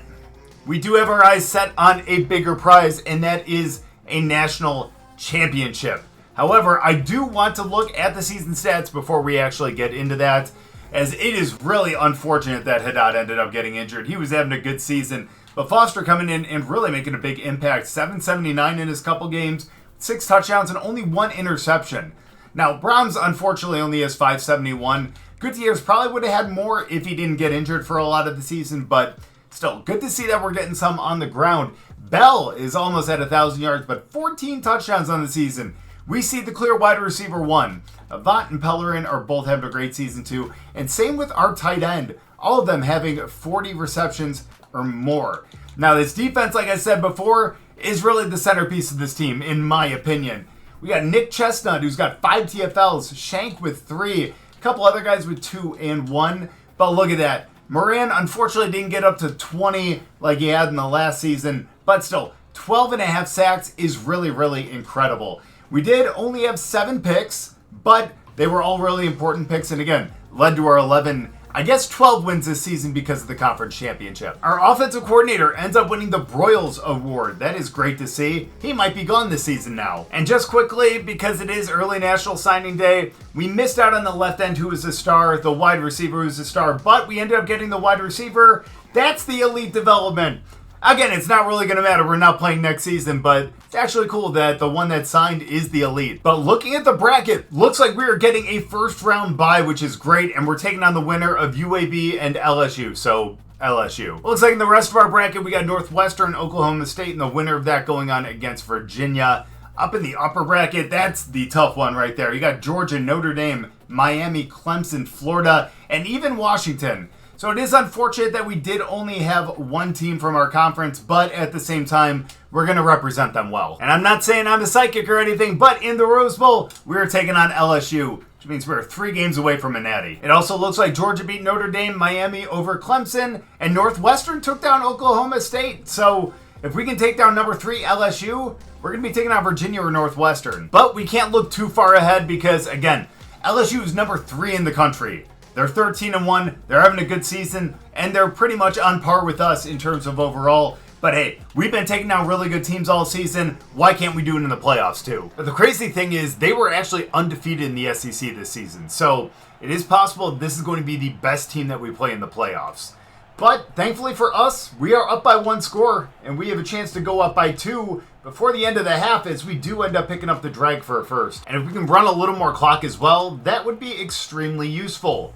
A: we do have our eyes set on a bigger prize, and that is a national championship. However, I do want to look at the season stats before we actually get into that, as it is really unfortunate that Haddad ended up getting injured. He was having a good season, but Foster coming in and really making a big impact. 779 in his couple games, 6 touchdowns, and only 1 interception. Now, Brahms unfortunately only has 571. Gutierrez probably would have had more if he didn't get injured for a lot of the season, but still, good to see that we're getting some on the ground. Bell is almost at 1,000 yards, but 14 touchdowns on the season. We see the clear wide receiver 1. Avant and Pellerin are both having a great season too, and same with our tight end. All of them having 40 receptions or more. Now, this defense, like I said before, is really the centerpiece of this team, in my opinion. We got Nick Chestnut, who's got 5 TFLs, Shank with 3, a couple other guys with 2 and 1. But look at that. Moran, unfortunately, didn't get up to 20 like he had in the last season, but still, 12.5 sacks is really, really incredible. We did only have 7 picks, but they were all really important picks, and again, led to our 12 wins this season because of the conference championship. Our offensive coordinator ends up winning the Broyles Award. That is great to see. He might be gone this season now. And just quickly, because it is early National Signing Day, we missed out on the left end who was a star, the wide receiver who's a star, but we ended up getting the wide receiver. That's the elite development. Again, it's not really going to matter. We're not playing next season, but it's actually cool that the one that signed is the elite. But looking at the bracket, looks like we are getting a first round bye, which is great, and we're taking on the winner of UAB and LSU. So, LSU. Looks like in the rest of our bracket, we got Northwestern, Oklahoma State, and the winner of that going on against Virginia. Up in the upper bracket, that's the tough one right there. You got Georgia, Notre Dame, Miami, Clemson, Florida, and even Washington. So it is unfortunate that we did only have 1 team from our conference, but at the same time, we're going to represent them well. And I'm not saying I'm a psychic or anything, but in the Rose Bowl, we're taking on LSU, which means we're 3 games away from a natty. It also looks like Georgia beat Notre Dame, Miami over Clemson, and Northwestern took down Oklahoma State. So if we can take down number 3 LSU, we're going to be taking on Virginia or Northwestern. But we can't look too far ahead because, again, LSU is number 3 in the country. They're 13-1, they're having a good season, and they're pretty much on par with us in terms of overall. But hey, we've been taking down really good teams all season. Why can't we do it in the playoffs too? But the crazy thing is, they were actually undefeated in the SEC this season. So it is possible this is going to be the best team that we play in the playoffs. But thankfully for us, we are up by 1 score, and we have a chance to go up by 2 before the end of the half, as we do end up picking up the drag for a first. And if we can run a little more clock as well, that would be extremely useful.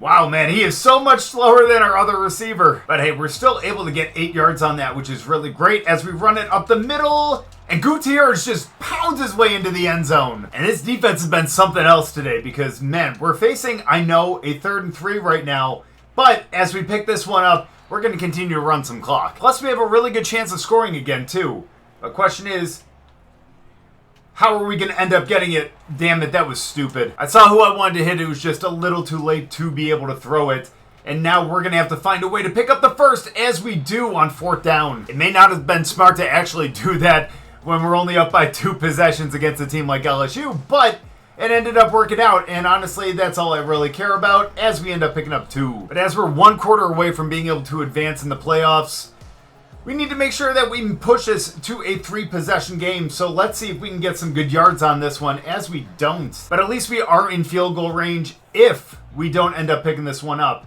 A: Wow, man, he is so much slower than our other receiver. But hey, we're still able to get 8 yards on that, which is really great as we run it up the middle. And Gutierrez just pounds his way into the end zone. And this defense has been something else today because, man, we're facing, I know, a 3rd and 3 right now. But as we pick this one up, we're going to continue to run some clock. Plus, we have a really good chance of scoring again, too. The question is, how are we going to end up getting it? Damn it, that was stupid. I saw who I wanted to hit. It was just a little too late to be able to throw it. And now we're going to have to find a way to pick up the first, as we do on 4th down. It may not have been smart to actually do that when we're only up by 2 possessions against a team like LSU, but it ended up working out, and honestly, that's all I really care about as we end up picking up 2. But as we're 1 quarter away from being able to advance in the playoffs, we need to make sure that we push this to a 3-possession game, so let's see if we can get some good yards on this one, as we don't. But at least we are in field goal range if we don't end up picking this one up.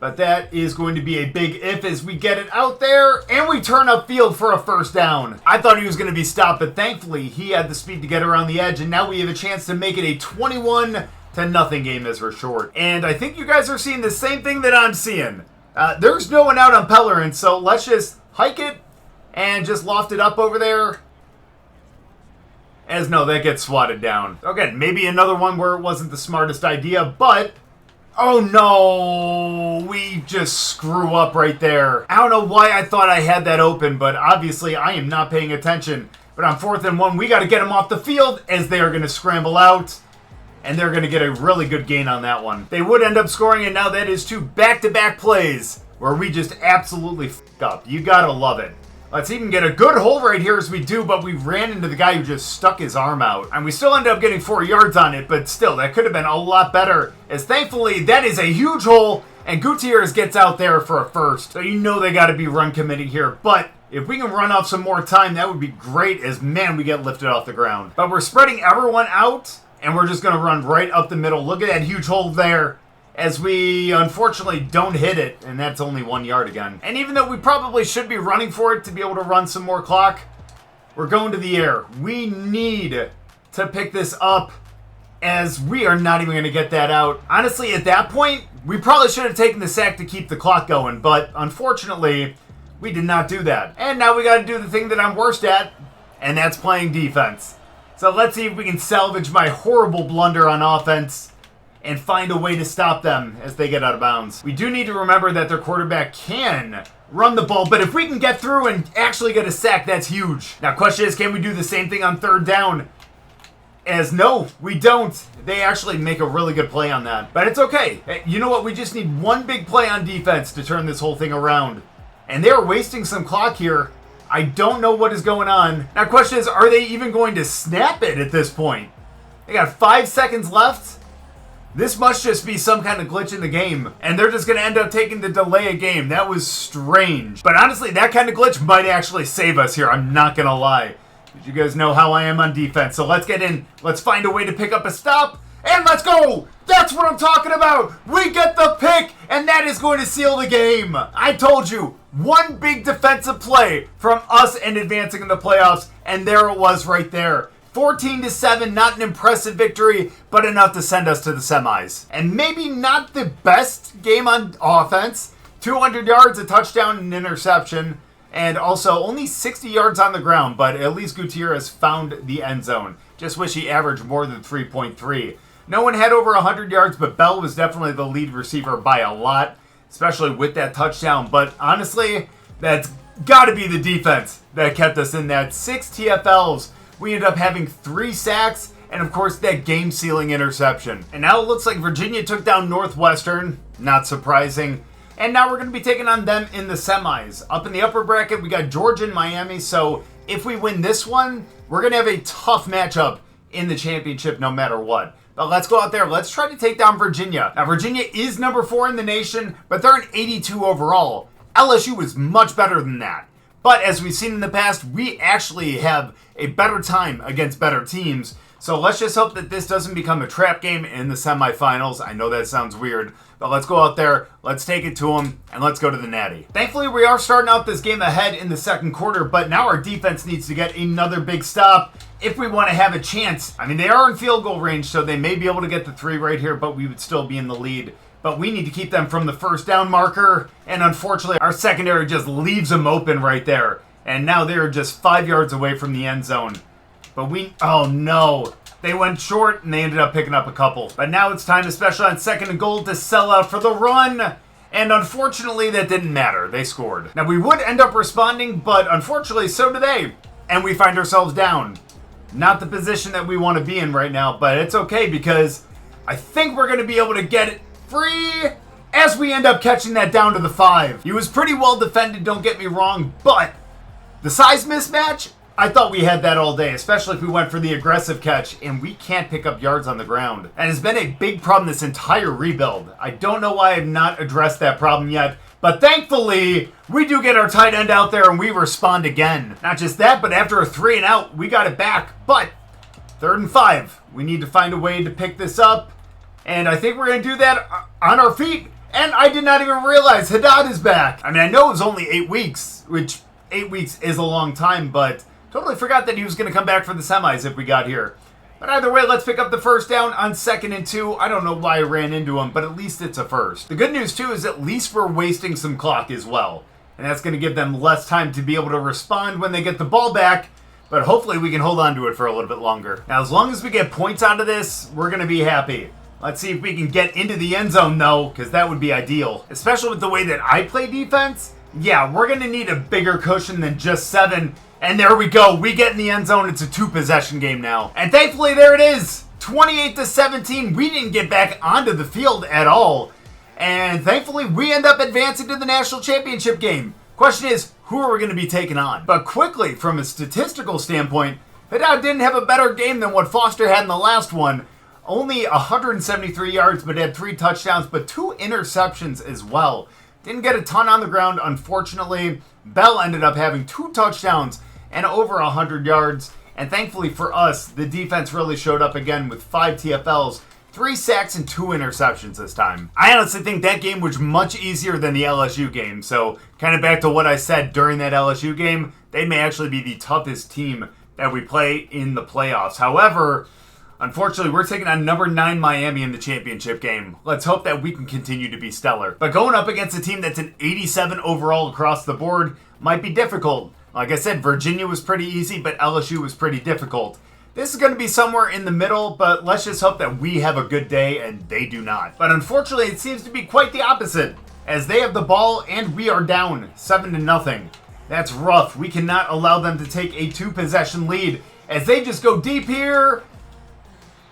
A: But that is going to be a big if as we get it out there, and we turn upfield for a 1st down. I thought he was going to be stopped, but thankfully he had the speed to get around the edge, and now we have a chance to make it a 21-0 game as we're short. And I think you guys are seeing the same thing that I'm seeing. There's no one out on Pellerin, so let's just hike it and just loft it up over there. As no, that gets swatted down. Again, maybe another one where it wasn't the smartest idea, but oh no, we just screw up right there. I don't know why I thought I had that open, but obviously I am not paying attention. But on 4th and 1, we got to get them off the field as they are going to scramble out. And they're going to get a really good gain on that one. They would end up scoring, and now that is 2 back-to-back plays where we just absolutely f***ed up. You got to love it. Let's even get a good hold right here as we do, but we ran into the guy who just stuck his arm out. And we still ended up getting 4 yards on it, but still, that could have been a lot better. As thankfully, that is a huge hole, and Gutierrez gets out there for a first. So you know they got to be run committed here, but if we can run off some more time, that would be great as, man, we get lifted off the ground. But we're spreading everyone out, and we're just going to run right up the middle. Look at that huge hole there, as we unfortunately don't hit it, and that's only 1 yard again. And even though we probably should be running for it to be able to run some more clock, we're going to the air. We need to pick this up, as we are not even going to get that out. Honestly, at that point, we probably should have taken the sack to keep the clock going, but unfortunately, we did not do that. And now we got to do the thing that I'm worst at, and that's playing defense. So let's see if we can salvage my horrible blunder on offense and find a way to stop them as they get out of bounds. We do need to remember that their quarterback can run the ball, but if we can get through and actually get a sack, that's huge. Now, question is, can we do the same thing on 3rd down? As no, we don't. They actually make a really good play on that. But it's okay. You know what? We just need 1 big play on defense to turn this whole thing around. And they're wasting some clock here. I don't know what is going on. Now, question is, are they even going to snap it at this point? They got 5 seconds left. This must just be some kind of glitch in the game, and they're just going to end up taking the delay a game. That was strange. But honestly, that kind of glitch might actually save us here. I'm not going to lie. You guys know how I am on defense, so let's get in. Let's find a way to pick up a stop, and let's go! That's what I'm talking about! We get the pick, and that is going to seal the game. I told you, 1 big defensive play from us and advancing in the playoffs, and there it was right there. 14-7, not an impressive victory, but enough to send us to the semis. And maybe not the best game on offense. 200 yards, a touchdown, and an interception. And also only 60 yards on the ground, but at least Gutierrez found the end zone. Just wish he averaged more than 3.3. No one had over 100 yards, but Bell was definitely the lead receiver by a lot, especially with that touchdown. But honestly, that's got to be the defense that kept us in that. 6 TFLs. We ended up having 3 sacks, and of course that game-sealing interception. And now it looks like Virginia took down Northwestern, not surprising. And now we're going to be taking on them in the semis. Up in the upper bracket, we got Georgia and Miami, so if we win this one, we're going to have a tough matchup in the championship no matter what. But let's go out there, let's try to take down Virginia. Now Virginia is number 4 in the nation, but they're an 82 overall. LSU is much better than that. But as we've seen in the past, we actually have a better time against better teams. So let's just hope that this doesn't become a trap game in the semifinals. I know that sounds weird, but let's go out there, let's take it to them, and let's go to the Natty. Thankfully, we are starting out this game ahead in the second quarter, but now our defense needs to get another big stop if we want to have a chance. I mean, they are in field goal range, so they may be able to get the 3 right here, but we would still be in the lead. But we need to keep them from the first down marker, and unfortunately, our secondary just leaves them open right there. And now they're just 5 yards away from the end zone. But oh no, they went short and they ended up picking up a couple. But now it's time, especially on 2nd and goal, to sell out for the run. And unfortunately, that didn't matter. They scored. Now, we would end up responding, but unfortunately, so do they. And we find ourselves down. Not the position that we want to be in right now, but it's okay because I think we're going to be able to get it free as we end up catching that down to the 5. He was pretty well defended, don't get me wrong, but the size mismatch, I thought we had that all day, especially if we went for the aggressive catch, and we can't pick up yards on the ground. And it's been a big problem this entire rebuild. I don't know why I've not addressed that problem yet, but thankfully, we do get our tight end out there and we respond again. Not just that, but after a 3 and out, we got it back. But 3rd and 5, we need to find a way to pick this up, and I think we're going to do that on our feet. And I did not even realize Haddad is back. I mean, I know it was only 8 weeks, which 8 weeks is a long time, but totally forgot that he was going to come back for the semis if we got here. But either way, let's pick up the first down on 2nd and 2. I don't know why I ran into him, but at least it's a first. The good news, too, is at least we're wasting some clock as well. And that's going to give them less time to be able to respond when they get the ball back. But hopefully we can hold on to it for a little bit longer. Now, as long as we get points out of this, we're going to be happy. Let's see if we can get into the end zone, though, because that would be ideal. Especially with the way that I play defense. Yeah, we're going to need a bigger cushion than just 7. And there we go. We get in the end zone. It's a 2-possession game now. And thankfully, there it is. 28-17. We didn't get back onto the field at all. And thankfully, we end up advancing to the national championship game. Question is, who are we going to be taking on? But quickly, from a statistical standpoint, Haddad didn't have a better game than what Foster had in the last one. Only 173 yards, but had 3 touchdowns, but 2 interceptions as well. Didn't get a ton on the ground, unfortunately. Bell ended up having 2 touchdowns and over 100 yards. And thankfully for us, the defense really showed up again with 5 TFLs, 3 sacks, and 2 interceptions this time. I honestly think that game was much easier than the LSU game. So kind of back to what I said during that LSU game, they may actually be the toughest team that we play in the playoffs. However, unfortunately, we're taking on number 9 Miami in the championship game. Let's hope that we can continue to be stellar. But going up against a team that's an 87 overall across the board might be difficult. Like I said, Virginia was pretty easy, but LSU was pretty difficult. This is going to be somewhere in the middle, but let's just hope that we have a good day and they do not. But unfortunately, it seems to be quite the opposite, as they have the ball and we are down 7-0. That's rough. We cannot allow them to take a 2-possession lead as they just go deep here.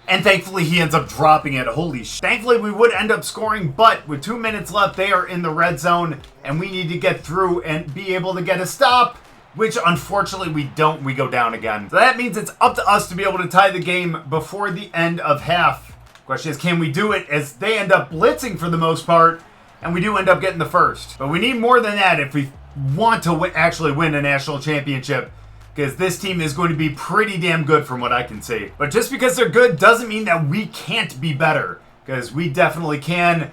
A: And thankfully, he ends up dropping it. Holy sh! Thankfully, we would end up scoring, but with 2 minutes left, they are in the red zone, and we need to get through and be able to get a stop, which unfortunately we don't. We go down again. So that means it's up to us to be able to tie the game before the end of half. Question is, can we do it, as they end up blitzing for the most part, and we do end up getting the first. But we need more than that if we want to actually win a national championship, because this team is going to be pretty damn good from what I can see. But just because they're good doesn't mean that we can't be better, because we definitely can,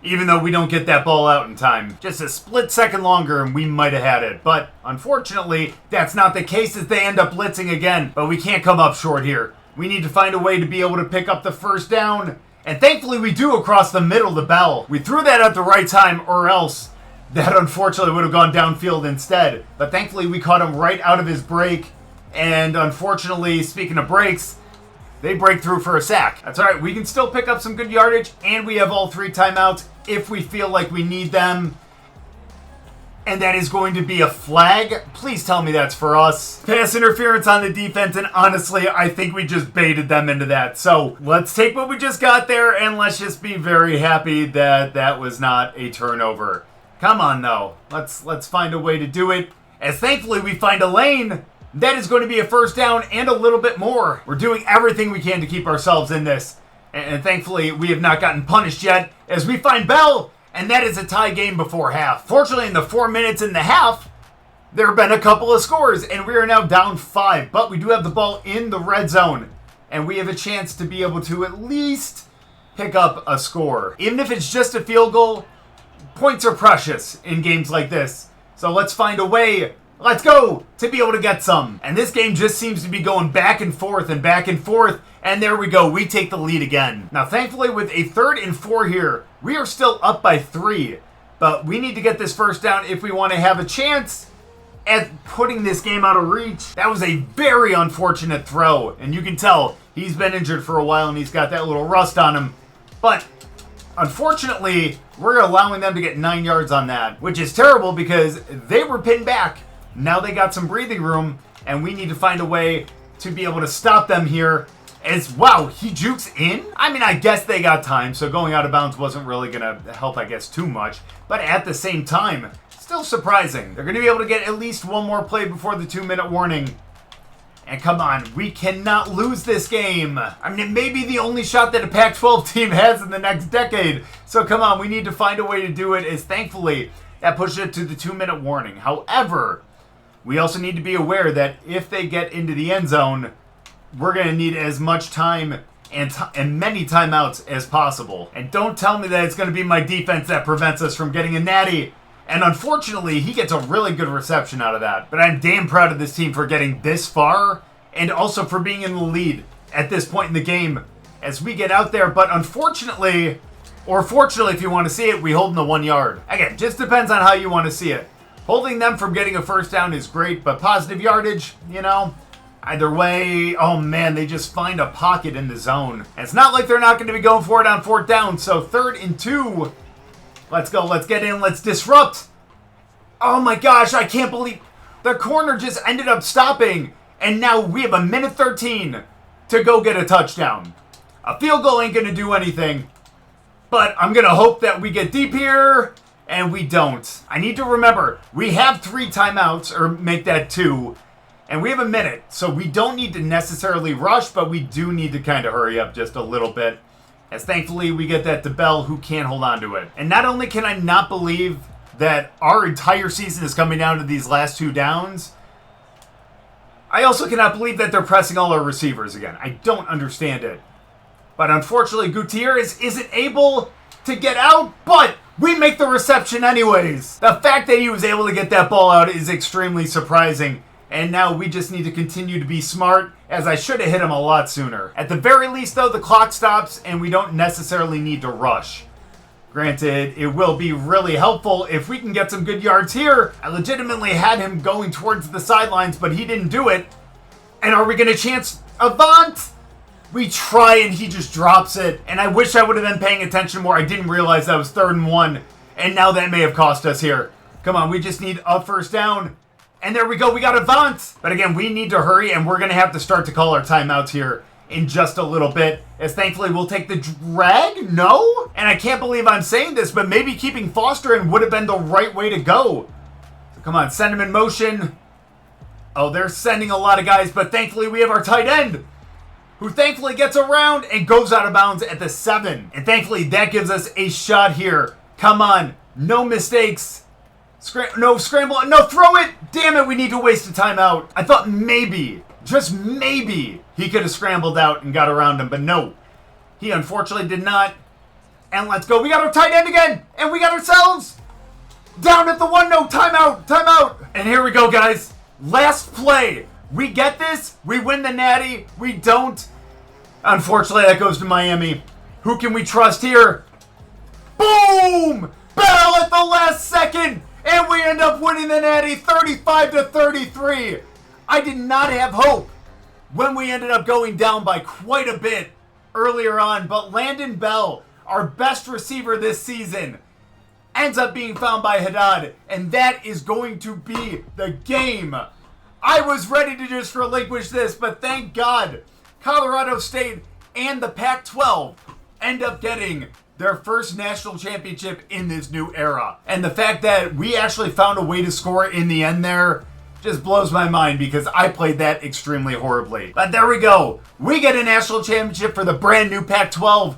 A: even though we don't get that ball out in time. Just a split second longer and we might have had it. But unfortunately, that's not the case, as they end up blitzing again. But we can't come up short here. We need to find a way to be able to pick up the first down. And thankfully we do across the middle to Bell. We threw that at the right time, or else that unfortunately would have gone downfield instead. But thankfully we caught him right out of his break. And unfortunately, speaking of breaks, they break through for a sack. That's all right. We can still pick up some good yardage, and we have all 3 timeouts if we feel like we need them. And that is going to be a flag. Please tell me that's for us. Pass interference on the defense, and honestly, I think we just baited them into that. So let's take what we just got there, and let's just be very happy that that was not a turnover. Come on, though. Let's find a way to do it. As thankfully we find a lane. That is going to be a first down and a little bit more. We're doing everything we can to keep ourselves in this. And thankfully, we have not gotten punished yet, as we find Bell, and that is a tie game before half. Fortunately, in the 4 minutes in the half, there have been a couple of scores, and we are now down 5. But we do have the ball in the red zone. and we have a chance to be able to at least pick up a score. Even if it's just a field goal, points are precious in games like this. So let's find a way, let's go, to be able to get some. And this game just seems to be going back and forth, and there we go, we take the lead again. Now thankfully with a 3rd and 4 here, we are still up by 3. But we need to get this first down if we want to have a chance at putting this game out of reach. That was a very unfortunate throw, and you can tell he's been injured for a while and he's got that little rust on him. But unfortunately, we're allowing them to get 9 yards on that, which is terrible because they were pinned back. Now they got some breathing room, and we need to find a way to be able to stop them here. Wow, he jukes in? I mean, I guess they got time, so going out of bounds wasn't really going to help, I guess, too much. But at the same time, still surprising. They're going to be able to get at least one more play before the 2-minute warning. And come on, we cannot lose this game. I mean, it may be the only shot that a Pac-12 team has in the next decade. So come on, we need to find a way to do it, as thankfully that pushes it to the 2-minute warning. However, we also need to be aware that if they get into the end zone, we're going to need as much time and many timeouts as possible. And don't tell me that it's going to be my defense that prevents us from getting a natty. And unfortunately, he gets a really good reception out of that. But I'm damn proud of this team for getting this far and also for being in the lead at this point in the game as we get out there. But unfortunately, or fortunately if you want to see it, we hold in the 1 yard. Again, just depends on how you want to see it. Holding them from getting a first down is great, but positive yardage, you know, either way, oh man, they just find a pocket in the zone. And it's not like they're not going to be going for it on 4th down. So 3rd and 2. Let's go. Let's get in. Let's disrupt. Oh my gosh, I can't believe the corner just ended up stopping. And now we have a minute 13 to go get a touchdown. A field goal ain't going to do anything. But I'm going to hope that we get deep here. And we don't. I need to remember, we have 3 timeouts, or make that 2. And we have a minute, so we don't need to necessarily rush, but we do need to kind of hurry up just a little bit. As thankfully, we get that to Bell, who can't hold on to it. And not only can I not believe that our entire season is coming down to these last 2 downs, I also cannot believe that they're pressing all our receivers again. I don't understand it. But unfortunately, Gutierrez isn't able to get out, but we make the reception anyways. The fact that he was able to get that ball out is extremely surprising. And now we just need to continue to be smart, as I should have hit him a lot sooner. At the very least, though, the clock stops, and we don't necessarily need to rush. Granted, it will be really helpful if we can get some good yards here. I legitimately had him going towards the sidelines, but he didn't do it. And are we going to chance Avant? We try, and he just drops it. And I wish I would have been paying attention more. I didn't realize that was 3rd and 1. And now that may have cost us here. Come on, we just need a first down. And there we go, we got Avant. But again, we need to hurry, and we're going to have to start to call our timeouts here in just a little bit. As thankfully, we'll take the drag? No? And I can't believe I'm saying this, but maybe keeping Foster in would have been the right way to go. So come on, send him in motion. Oh, they're sending a lot of guys, but thankfully we have our tight end, who thankfully gets around and goes out of bounds at the 7. And thankfully, that gives us a shot here. Come on, no mistakes. No, scramble. No, throw it. Damn it, we need to waste a timeout. I thought maybe, just maybe, he could have scrambled out and got around him, but no. He unfortunately did not. And let's go. We got our tight end again. And we got ourselves down at the 1. No, timeout, timeout. And here we go, guys. Last play. We get this. We win the natty. We don't. Unfortunately, that goes to Miami. Who can we trust here? Boom! Bell at the last second. And we end up winning the natty 35-33. I did not have hope when we ended up going down by quite a bit earlier on. But Landon Bell, our best receiver this season, ends up being found by Haddad. And that is going to be the game. I was ready to just relinquish this, but thank God Colorado State and the Pac-12 end up getting their first national championship in this new era. And the fact that we actually found a way to score in the end there just blows my mind, because I played that extremely horribly. But there we go. We get a national championship for the brand new Pac-12.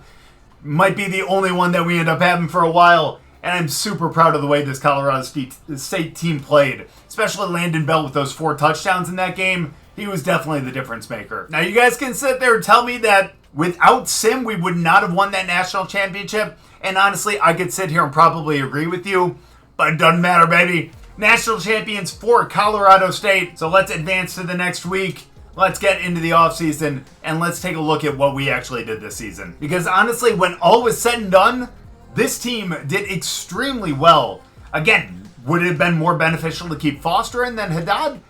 A: Might be the only one that we end up having for a while. And I'm super proud of the way this Colorado State team played. Especially Landon Bell with those 4 touchdowns in that game. he was definitely the difference maker. Now, you guys can sit there and tell me that without Sim, we would not have won that national championship. And honestly, I could sit here and probably agree with you, but it doesn't matter, baby. National champions for Colorado State. So let's advance to the next week. Let's get into the offseason and let's take a look at what we actually did this season. Because honestly, when all was said and done, this team did extremely well. Again, would it have been more beneficial to keep Foster in than Haddad?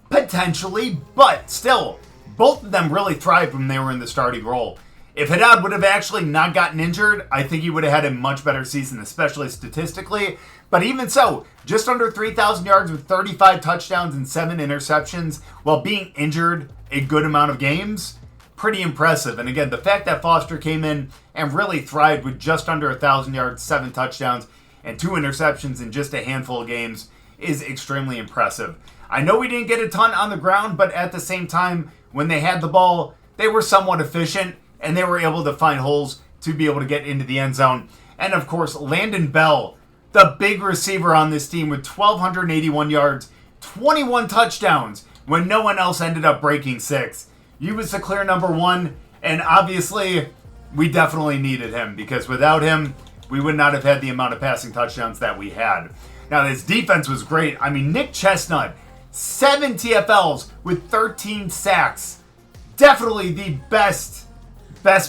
A: Potentially, but still, both of them really thrived when they were in the starting role. If Haddad would have actually not gotten injured, I think he would have had a much better season, especially statistically. But even so, just under 3,000 yards with 35 touchdowns and 7 interceptions while being injured a good amount of games, pretty impressive. And again, the fact that Foster came in and really thrived with just under 1,000 yards, 7 touchdowns, and 2 interceptions in just a handful of games is extremely impressive. I know we didn't get a ton on the ground, but at the same time, when they had the ball, they were somewhat efficient, and they were able to find holes to be able to get into the end zone. And of course, Landon Bell, the big receiver on this team with 1,281 yards, 21 touchdowns, when no one else ended up breaking 6. He was the clear number 1, and obviously, we definitely needed him, because without him, we would not have had the amount of passing touchdowns that we had. Now, this defense was great. I mean, Nick Chestnut, 7 TFLs with 13 sacks. Definitely the best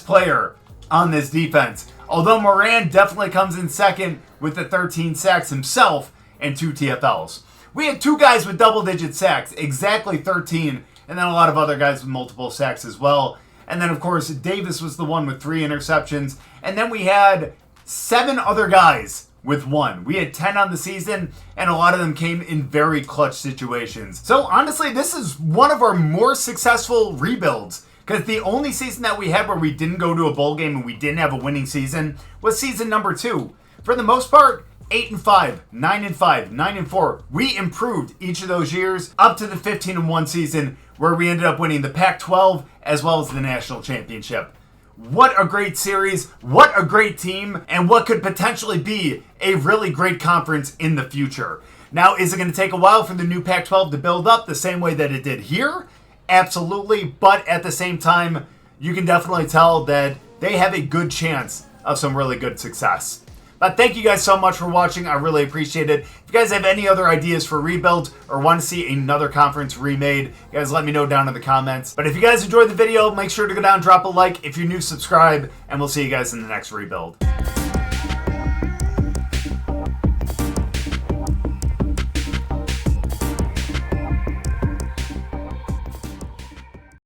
A: player on this defense. Although Moran definitely comes in second with the 13 sacks himself and 2 TFLs. We had 2 guys with double-digit sacks, exactly 13, and then a lot of other guys with multiple sacks as well. And then, of course, Davis was the one with 3 interceptions. And then we had 7 other guys with 1. We had 10 on the season, and a lot of them came in very clutch situations. So, honestly, this is one of our more successful rebuilds. Because the only season that we had where we didn't go to a bowl game and we didn't have a winning season was season number 2. For the most part, 8-5, 9-5, 9-4. We improved each of those years up to the 15-1 season where we ended up winning the Pac-12 as well as the national championship. What a great series, what a great team, and what could potentially be a really great conference in the future. Now, is it going to take a while for the new Pac-12 to build up the same way that it did here? Absolutely, but at the same time, you can definitely tell that they have a good chance of some really good success. But thank you guys so much for watching. I really appreciate it. If you guys have any other ideas for rebuilds or want to see another conference remade, you guys let me know down in the comments. But if you guys enjoyed the video, make sure to go down and drop a like. If you're new, subscribe, and we'll see you guys in the next rebuild.